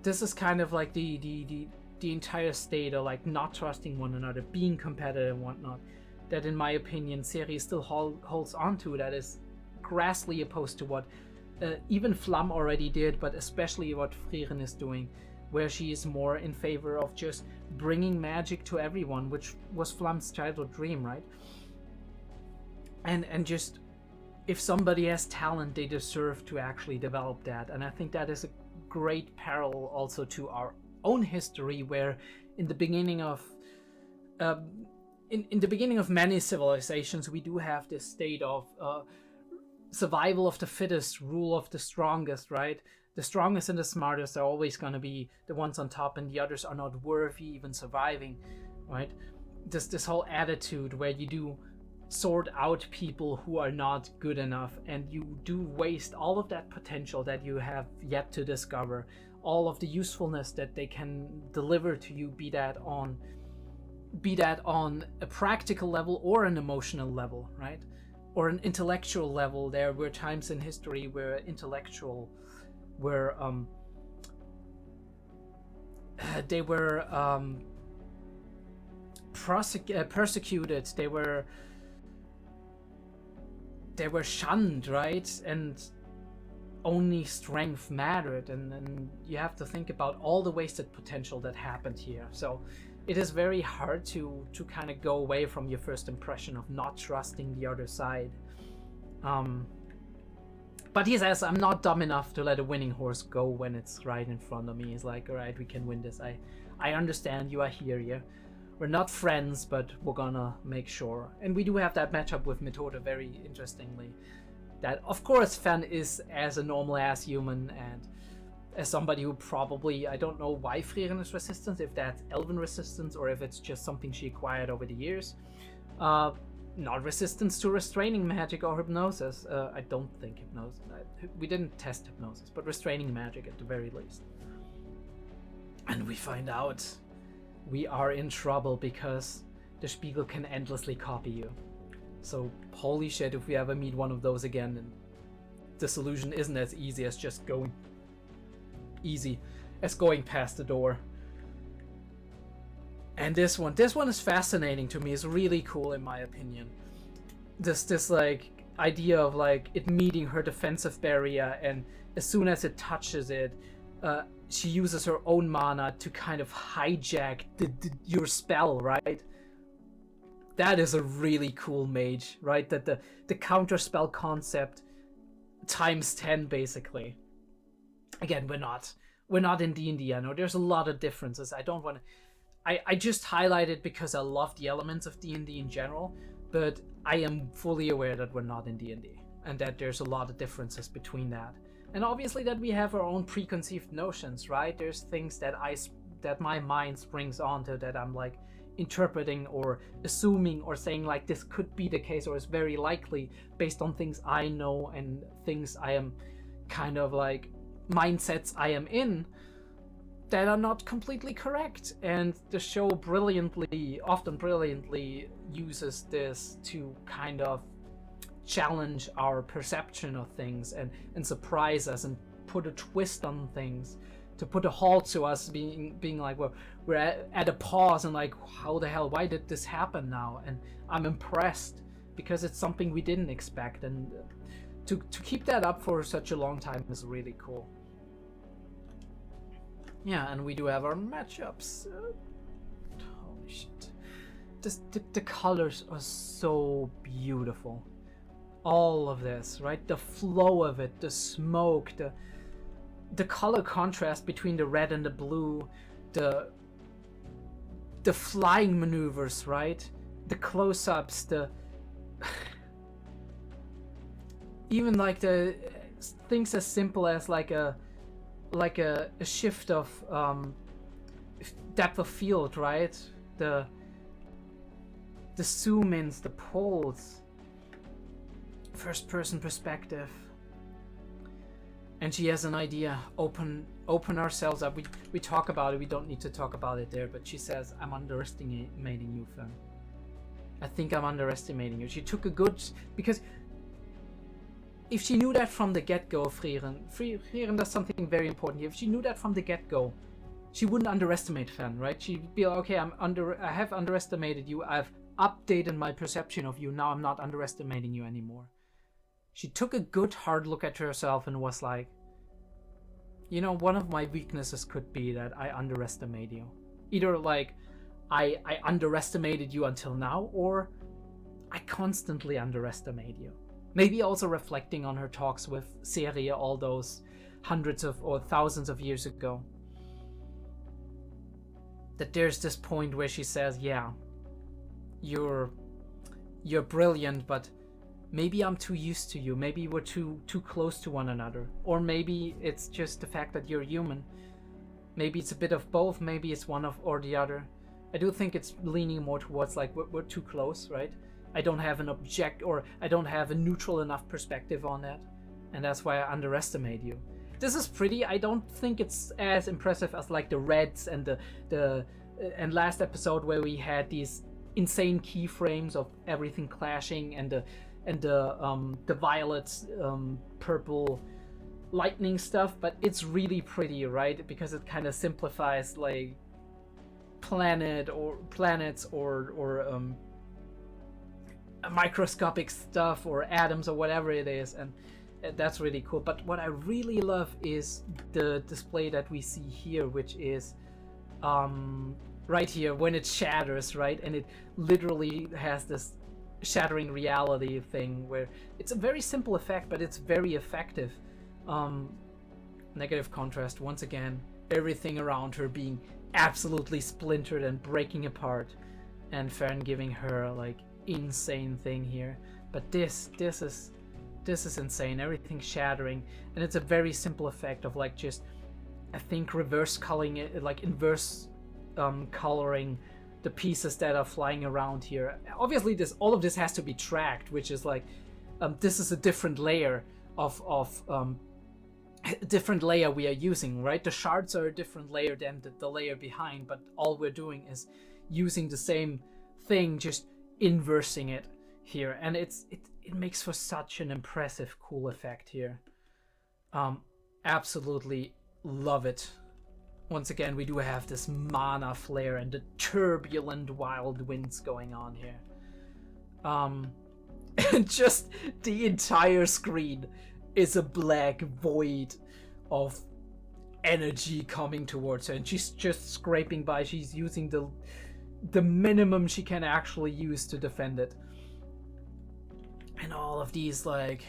This is kind of like the entire state of like not trusting one another, being competitive and whatnot, that in my opinion 𝐸𝐧𝐬 still holds on to, that is crassly opposed to what even 𝐸𝐴𝐻 already did, but especially what Frieren is doing, where she is more in favor of just bringing magic to everyone, which was 𝐸𝐴𝐻's childhood dream, right? And just, if somebody has talent, they deserve to actually develop that. And I think that is a great parallel also to our own history, where in the beginning of in the beginning of many civilizations, we do have this state of survival of the fittest, rule of the strongest, right? The strongest and the smartest are always going to be the ones on top, and the others are not worthy even surviving, right? This whole attitude where you do sort out people who are not good enough, and you do waste all of that potential that you have yet to discover, all of the usefulness that they can deliver to you, be that on a practical level or an emotional level, right? Or an intellectual level. There were times in history where intellectual were they were persecuted, they were shunned, right? And only strength mattered, and you have to think about all the wasted potential that happened here. So it is very hard to kind of go away from your first impression of not trusting the other side. But he says, I'm not dumb enough to let a winning horse go when it's right in front of me. He's like, all right, we can win this. I understand you are here, yeah. We're not friends, but we're gonna make sure. And we do have that matchup with Methode, very interestingly. That, of course, Fan is as a normal-ass human, and as somebody who probably, I don't know why Frieren is resistant, if that's elven resistance or if it's just something she acquired over the years. Not resistance to restraining magic or hypnosis. I don't think hypnosis. We didn't test hypnosis, but restraining magic at the very least. And we find out we are in trouble because the Spiegel can endlessly copy you. So holy shit, if we ever meet one of those again, and the solution isn't as easy as just going past the door. And this one is fascinating to me. It's really cool in my opinion. This like idea of like it meeting her defensive barrier, and as soon as it touches it, she uses her own mana to kind of hijack your spell, right? That is a really cool mage, right? That the counter spell concept times 10 basically. Again, we're not in D&D. I know there's a lot of differences. I just highlight it because I love the elements of D&D in general, but I am fully aware that we're not in D&D, and that there's a lot of differences between that. And obviously that we have our own preconceived notions, right? There's things that my mind springs onto, that I'm like interpreting or assuming or saying like this could be the case or is very likely based on things I know and things I am kind of like mindsets I am in that are not completely correct. And the show often brilliantly uses this to kind of challenge our perception of things and surprise us and put a twist on things to put a halt to us being like, well, we're at a pause and like, how the hell, why did this happen now? And I'm impressed because it's something we didn't expect, and to keep that up for such a long time is really cool. Yeah, and we do have our matchups. Holy shit. The colors are so beautiful. All of this, right? The flow of it, the smoke, the color contrast between the red and the blue, the flying maneuvers, right? The close-ups, even like the things as simple as like a shift of depth of field, right? The zoom ins, the pulls, first person perspective. And she has an idea. Open ourselves up. We talk about it. We don't need to talk about it there. But she says, "I'm underestimating you, Fern. I think I'm underestimating you." She took a good, because if she knew that from the get-go, Frieren does something very important here. If she knew that from the get-go, she wouldn't underestimate Fern, right? She'd be like, okay, I have underestimated you. I've updated my perception of you. Now I'm not underestimating you anymore. She took a good hard look at herself and was like, you know, one of my weaknesses could be that I underestimate you. Either like I underestimated you until now, or I constantly underestimate you. Maybe also reflecting on her talks with 𝐸𝐬𝐏 all those hundreds of or thousands of years ago. That there's this point where she says, yeah, you're brilliant, but maybe I'm too used to you. Maybe we're too close to one another. Or maybe it's just the fact that you're human. Maybe it's a bit of both. Maybe it's one of or the other. I do think it's leaning more towards like we're too close, right? I don't have an I don't have a neutral enough perspective on that. And that's why I underestimate you. This is pretty. I don't think it's as impressive as like the reds and and last episode where we had these insane keyframes of everything clashing and the violet purple lightning stuff, but it's really pretty, right? Because it kind of simplifies like planets or microscopic stuff or atoms or whatever it is, and that's really cool. But what I really love is the display that we see here, which is right here when it shatters, right? And it literally has this shattering reality thing where it's a very simple effect, but it's very effective. Negative contrast once again, everything around her being absolutely splintered and breaking apart, and Fern giving her like insane thing here. But this is insane, everything shattering, and it's a very simple effect of like just, I think, reverse coloring it, like inverse coloring the pieces that are flying around here. Obviously all of this has to be tracked, which is like this is a different layer of different layer we are using, right? The shards are a different layer than the layer behind, but all we're doing is using the same thing, just inversing it here, and it makes for such an impressive, cool effect here. Absolutely love it. Once again, we do have this mana flare and the turbulent wild winds going on here. And just the entire screen is a black void of energy coming towards her, and she's just scraping by. She's using the minimum she can actually use to defend it. And all of these, like,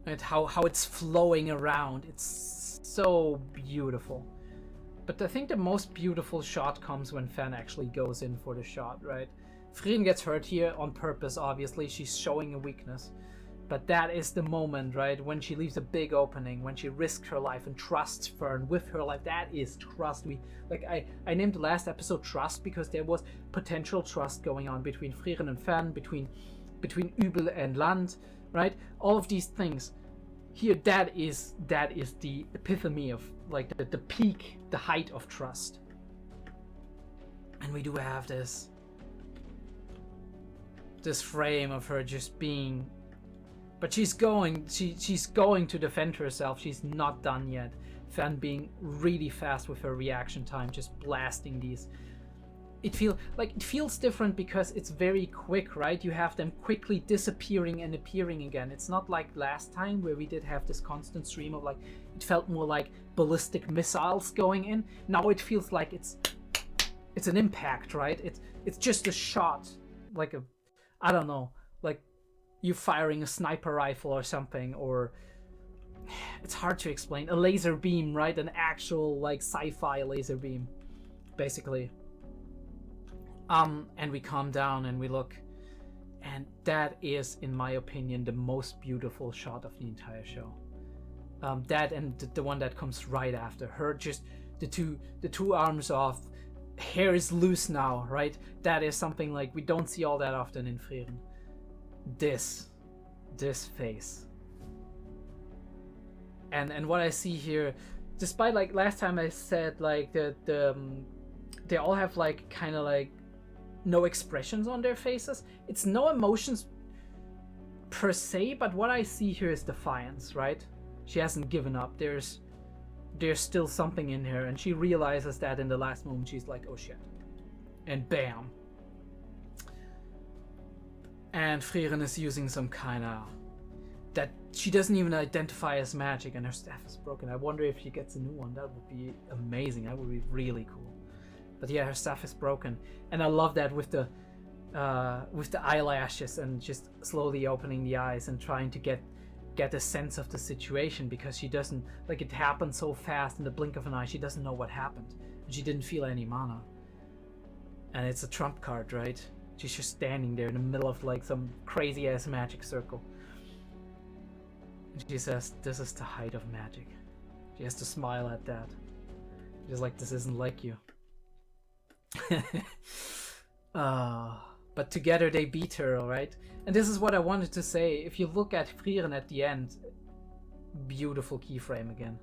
and how it's flowing around, it's so beautiful. But I think the most beautiful shot comes when Fern actually goes in for the shot, right? Frieren gets hurt here on purpose, obviously. She's showing a weakness. But that is the moment, right? When she leaves a big opening, when she risks her life and trusts Fern with her life. That is trust. I named the last episode Trust because there was potential trust going on between Frieren and Fern, between 𝐏𝐢𝐏 and Land, right? All of these things. Here, that is the epitome of like the peak, the height of trust. And we do have this frame of her just being, but she's going to defend herself. She's not done yet. Fan being really fast with her reaction time, just blasting these. It feels different because it's very quick, right? You have them quickly disappearing and appearing again. It's not like last time where we did have this constant stream of like, it felt more like ballistic missiles going in. Now it feels like it's an impact, right? It's just a shot, like a, I don't know, like you firing a sniper rifle or something, or it's hard to explain. A laser beam, right? An actual like sci-fi laser beam, basically. And we calm down and we look, and that is, in my opinion, the most beautiful shot of the entire show. That and the one that comes right after her, just the two arms off, hair is loose now, right? That is something like we don't see all that often in Frieren. This face. And what I see here, despite like last time I said like they all have like kind of like no expressions on their faces. It's no emotions per se, but what I see here is defiance, right? She hasn't given up. There's still something in her, and she realizes that in the last moment. She's like, oh shit. And bam. And Frieren is using some kind of that she doesn't even identify as magic, and her staff is broken. I wonder if she gets a new one. That would be amazing. That would be really cool. But yeah, her staff is broken, and I love that with the eyelashes and just slowly opening the eyes and trying to get a sense of the situation, because she doesn't, like, it happened so fast in the blink of an eye. She doesn't know what happened, and she didn't feel any mana. And it's a trump card, right? She's just standing there in the middle of like some crazy ass magic circle. And she says, "This is the height of magic." She has to smile at that. She's like, "This isn't like you." But together they beat her, alright? And this is what I wanted to say. If you look at Frieren at the end, beautiful keyframe again.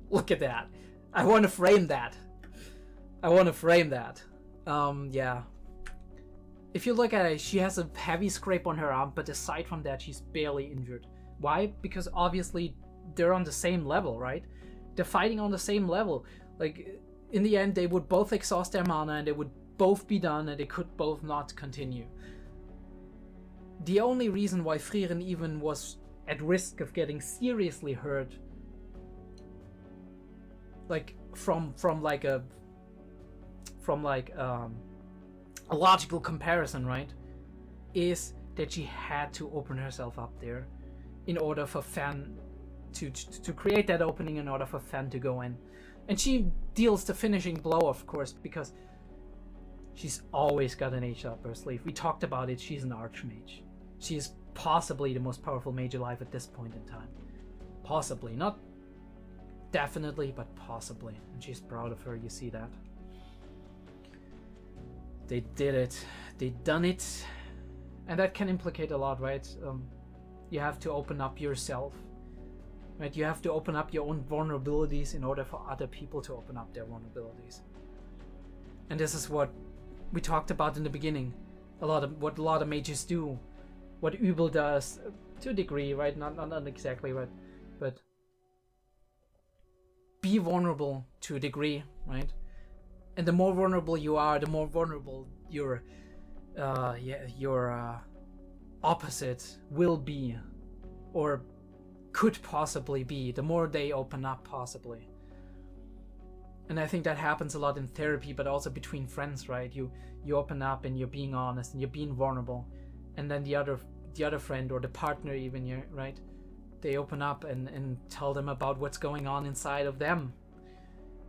Look at that. I want to frame that. Yeah. If you look at it, she has a heavy scrape on her arm, but aside from that, she's barely injured. Why? Because obviously they're on the same level, right? They're fighting on the same level. Like, in the end, they would both exhaust their mana and they would both be done and they could both not continue. The only reason why Frieren even was at risk of getting seriously hurt, like from a logical comparison, right, is that she had to open herself up there in order for Fan to create that opening, in order for Fan to go in. And she deals the finishing blow, of course, because she's always got an H up her sleeve. We talked about it. She's an archmage. She is possibly the most powerful mage alive at this point in time. Possibly. Not definitely, but possibly. And she's proud of her. You see that. They did it. They done it. And that can implicate a lot, right? You have to open up yourself. Right? You have to open up your own vulnerabilities in order for other people to open up their vulnerabilities. And this is what we talked about in the beginning. What a lot of mages do. What 𝐏𝐢𝐏 does, to a degree, right? Not exactly, right? But be vulnerable to a degree, right? And the more vulnerable you are, the more vulnerable your opposite will be, or could possibly be. The more they open up, possibly. And I think that happens a lot in therapy, but also between friends, right? You open up and you're being honest and you're being vulnerable, and then the other friend or the partner, even, right? They open up and tell them about what's going on inside of them.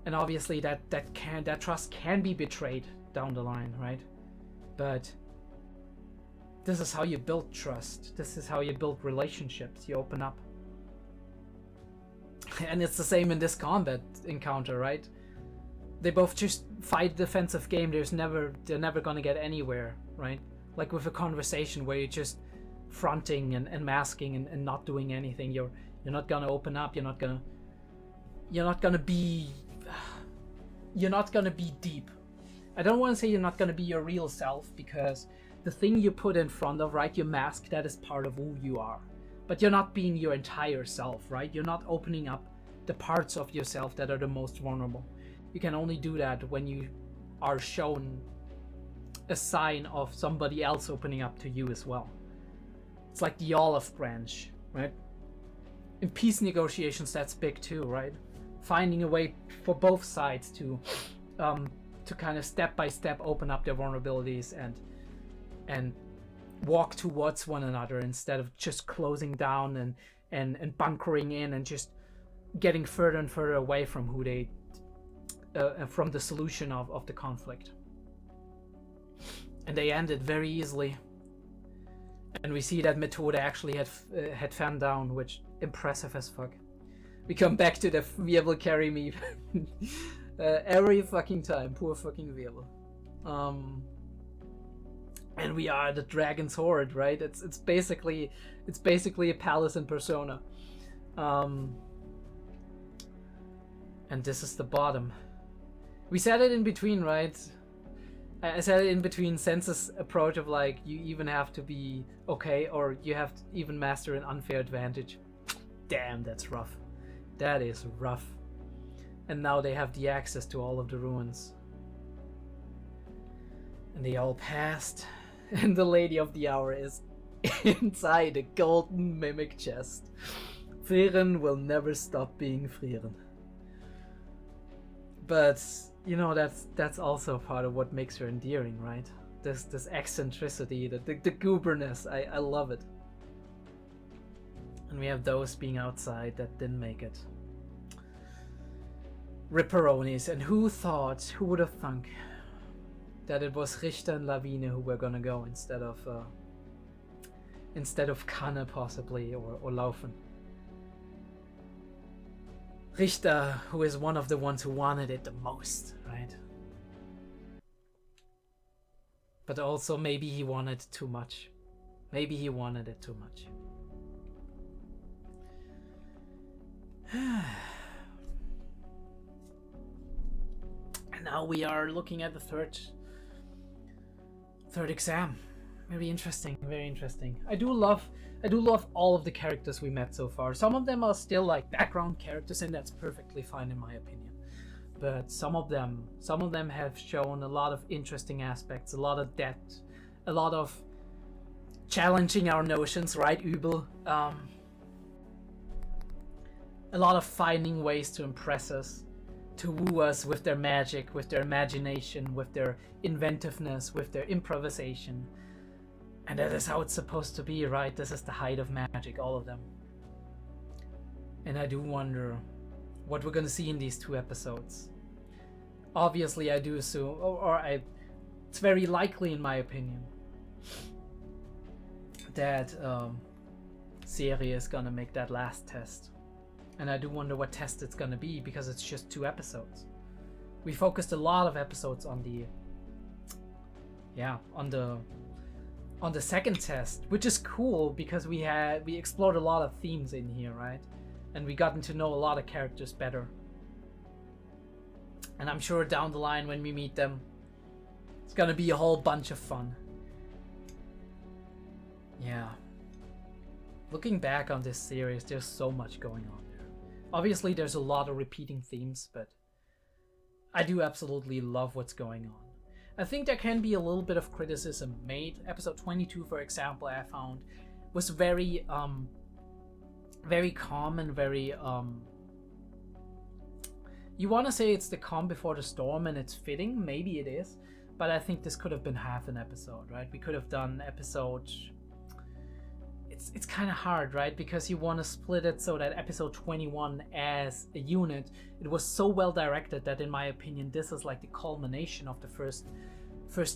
And obviously that trust can be betrayed down the line, right? But this is how you build trust. This is how you build relationships. You open up. And it's the same in this combat encounter, right? They both just fight a defensive game. They're never gonna get anywhere, right? Like with a conversation where you're just fronting and masking and not doing anything. You're not gonna open up. You're not gonna be deep. I don't want to say you're not gonna be your real self, because the thing you put in front of, right, your mask, that is part of who you are. But you're not being your entire self, right? You're not opening up the parts of yourself that are the most vulnerable. You can only do that when you are shown a sign of somebody else opening up to you as well. It's like the olive branch, right? In peace negotiations, that's big too, right? Finding a way for both sides to kind of step by step open up their vulnerabilities and walk towards one another instead of just closing down and bunkering in and just getting further and further away from who they from the solution of the conflict. And they ended very easily. And we see that Methode actually had fan down, which impressive as fuck. We come back to the Wirbel carry me every fucking time. Poor fucking Wirbel. And we are the Dragon's Horde, right? It's basically a palace in persona. And this is the bottom. We said it in between, right? I said it in between Sense's approach of like, you even have to be okay, or you have to even master an unfair advantage. Damn, that's rough. That is rough. And now they have the access to all of the ruins. And they all passed. And the Lady of the Hour is inside a golden mimic chest. Frieren will never stop being Frieren. But you know, that's also part of what makes her endearing, right? This eccentricity, the gooberness. I love it. And we have those being outside that didn't make it. Ripperonis, and who would have thunk that it was Richter and Lawine who were gonna go instead of Kanne possibly, or Laufen. Richter, who is one of the ones who wanted it the most, right? But also maybe he wanted too much. Maybe he wanted it too much. And now we are looking at the third exam. Very interesting, very interesting. I do love all of the characters we met so far. Some of them are still like background characters, and that's perfectly fine in my opinion. But some of them have shown a lot of interesting aspects, a lot of depth, a lot of challenging our notions, right, Übel? A lot of finding ways to impress us, to woo us with their magic, with their imagination, with their inventiveness, with their improvisation. And that is how it's supposed to be, right? This is the height of magic, all of them. And I do wonder what we're gonna see in these 2 episodes. Obviously, I do assume, it's very likely in my opinion, that Serie is gonna make that last test. And I do wonder what test it's gonna be, because it's just 2 episodes. We focused a lot of episodes on the second test, which is cool because we explored a lot of themes in here, right? And we gotten to know a lot of characters better. And I'm sure down the line when we meet them, it's gonna be a whole bunch of fun. Yeah. Looking back on this series, there's so much going on there. Obviously, there's a lot of repeating themes, but I do absolutely love what's going on. I think there can be a little bit of criticism made. Episode 22, for example, I found was very calm and very you want to say it's the calm before the storm, and it's fitting. Maybe it is, but I think this could have been half an episode, right? We could have done episode. It's kind of hard, right? Because you want to split it so that episode 21 as a unit, it was so well directed that in my opinion this is like the culmination of the first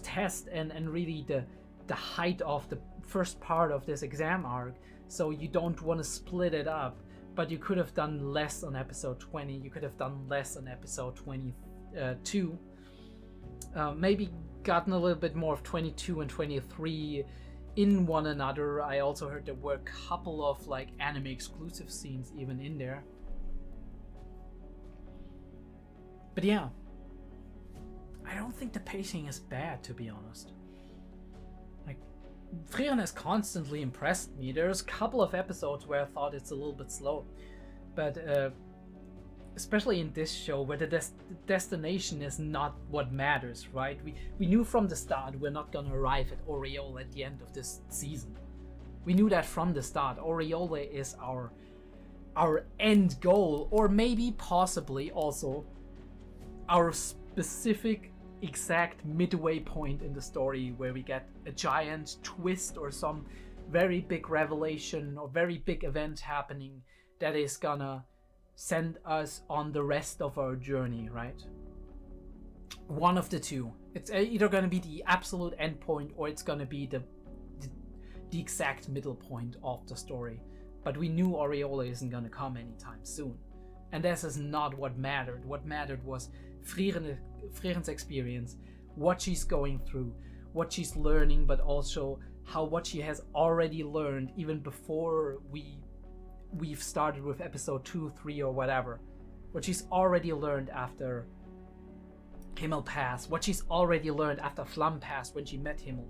test and really the height of the first part of this exam arc. So you don't want to split it up, but you could have done less on episode 20, you could have done less on episode 22, maybe gotten a little bit more of 22 and 23 in one another. I also heard there were a couple of like anime exclusive scenes even in there. But yeah, I don't think the pacing is bad, to be honest. Like, Frieren has constantly impressed me. There's a couple of episodes where I thought it's a little bit slow, but especially in this show, where the destination is not what matters, right? We knew from the start we're not gonna arrive at Aureola at the end of this season. We knew that from the start. Aureola is our end goal, or maybe possibly also our specific exact midway point in the story, where we get a giant twist or some very big revelation or very big event happening that is gonna send us on the rest of our journey, right? One of the two. It's either gonna be the absolute end point, or it's gonna be the exact middle point of the story. But we knew Aureola isn't gonna come anytime soon. And this is not what mattered. What mattered was Frieren's experience, what she's going through, what she's learning, but also what she has already learned even before we've started with episode 2, 3 or whatever. What she's already learned after Himmel passed, what she's already learned after Flamm passed when she met Himmel.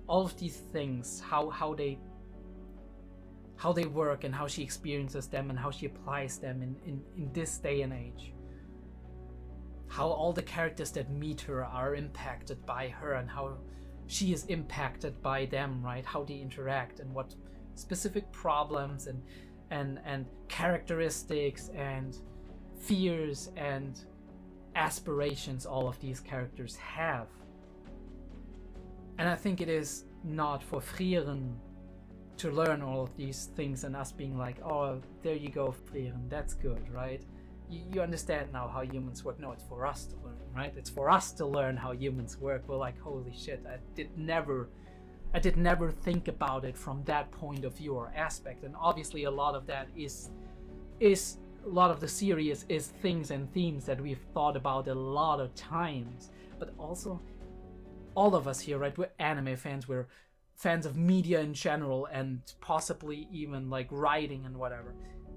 All of these things, how they work and how she experiences them and how she applies them in this day and age. How all the characters that meet her are impacted by her and how she is impacted by them, right? How they interact and what specific problems and characteristics and fears and aspirations all of these characters have. And I think it is not for Frieren to learn all of these things and us being like, oh, there you go, Frieren, that's good, right? You understand now how humans work. No, it's for us to learn, right? It's for us to learn how humans work. We're like, holy shit, I did never think about it from that point of view or aspect. And obviously a lot of that is a lot of the series is things and themes that we've thought about a lot of times. But also, all of us here, right? We're anime fans, we're fans of media in general, and possibly even like writing and whatever.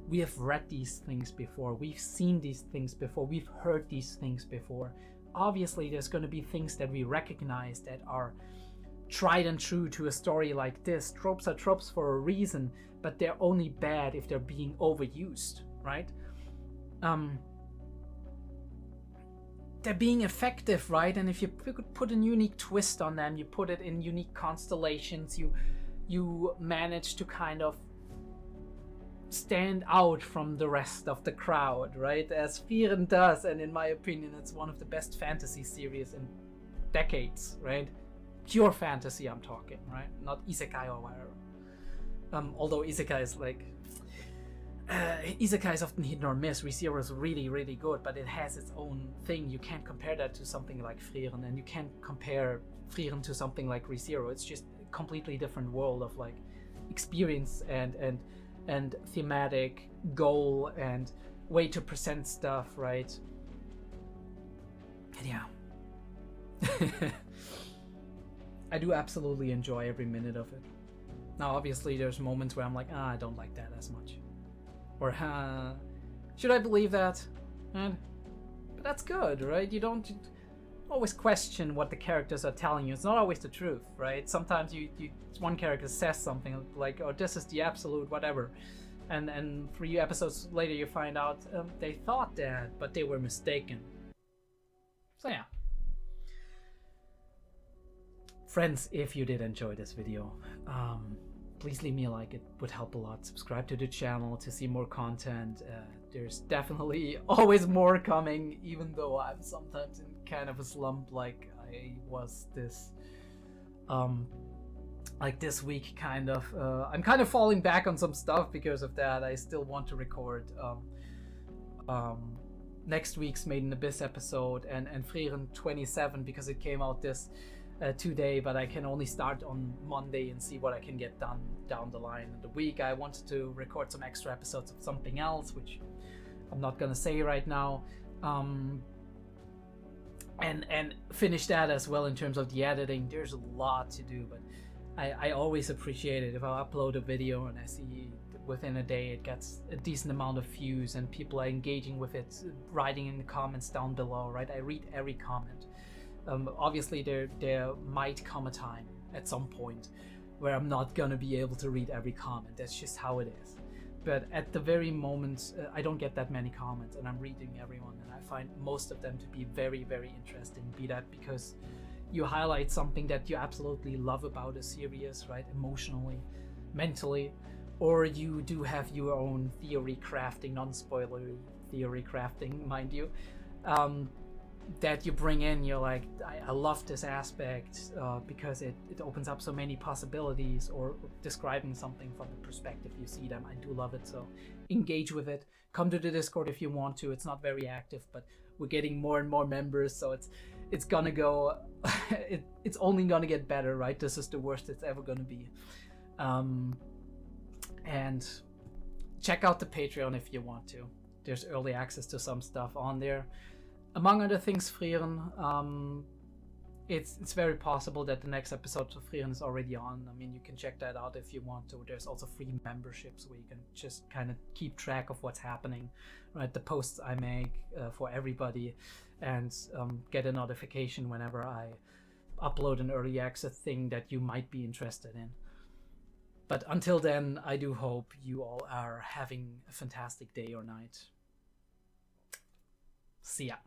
We have read these things before, we've seen these things before, we've heard these things before. Obviously there's going to be things that we recognize that are tried and true to a story like this. Tropes are tropes for a reason, but they're only bad if they're being overused, right? They're being effective, right? And if you could put a unique twist on them, you put it in unique constellations, you manage to kind of stand out from the rest of the crowd, right? As Frieren does, and in my opinion, it's one of the best fantasy series in decades, right? Pure fantasy, I'm talking, right? Not isekai or whatever. Although isekai is like... isekai is often hit or miss. Re:Zero is really, really good, but it has its own thing. You can't compare that to something like Frieren, and you can't compare Frieren to something like Re:Zero. It's just a completely different world of like experience and thematic goal and way to present stuff, right? And yeah. I do absolutely enjoy every minute of it. Now obviously there's moments where I'm like, I don't like that as much. Or, should I believe that? But that's good, right? You don't always question what the characters are telling you. It's not always the truth, right? Sometimes one character says something like, oh, this is the absolute whatever. And 3 episodes later you find out they thought that, but they were mistaken. So yeah. Friends, if you did enjoy this video, please leave me a like, it would help a lot. Subscribe to the channel to see more content. There's definitely always more coming, even though I'm sometimes in kind of a slump like I was this week kind of. I'm kind of falling back on some stuff because of that. I still want to record next week's Made in Abyss episode and Frieren 27 because it came out this today, but I can only start on Monday and see what I can get done down the line in the week. I wanted to record some extra episodes of something else, which I'm not gonna say right now, and finish that as well in terms of the editing. There's a lot to do, but I always appreciate it if I upload a video and I see within a day it gets a decent amount of views and people are engaging with it, writing in the comments down below, right? I read every comment. Obviously there might come a time at some point where I'm not gonna be able to read every comment. That's just how it is. but at the very moment, I don't get that many comments, and I'm reading everyone, and I find most of them to be very, very interesting. Be that because you highlight something that you absolutely love about a series, right? Emotionally, mentally, or you do have your own theory crafting, non-spoilery theory crafting, mind you, that you bring in. You're like, I love this aspect because it opens up so many possibilities, or describing something from the perspective you see them. I do love it. So engage with it. Come to the Discord if you want to. It's not very active, but we're getting more and more members, so it's gonna go it's only gonna get better, right? This is the worst it's ever gonna be. And check out the Patreon if you want to. There's early access to some stuff on there. Among other things, Frieren, it's very possible that the next episode of Frieren is already on. I mean, you can check that out if you want to. There's also free memberships where you can just kind of keep track of what's happening, right? The posts I make for everybody, and get a notification whenever I upload an early access thing that you might be interested in. But until then, I do hope you all are having a fantastic day or night. See ya.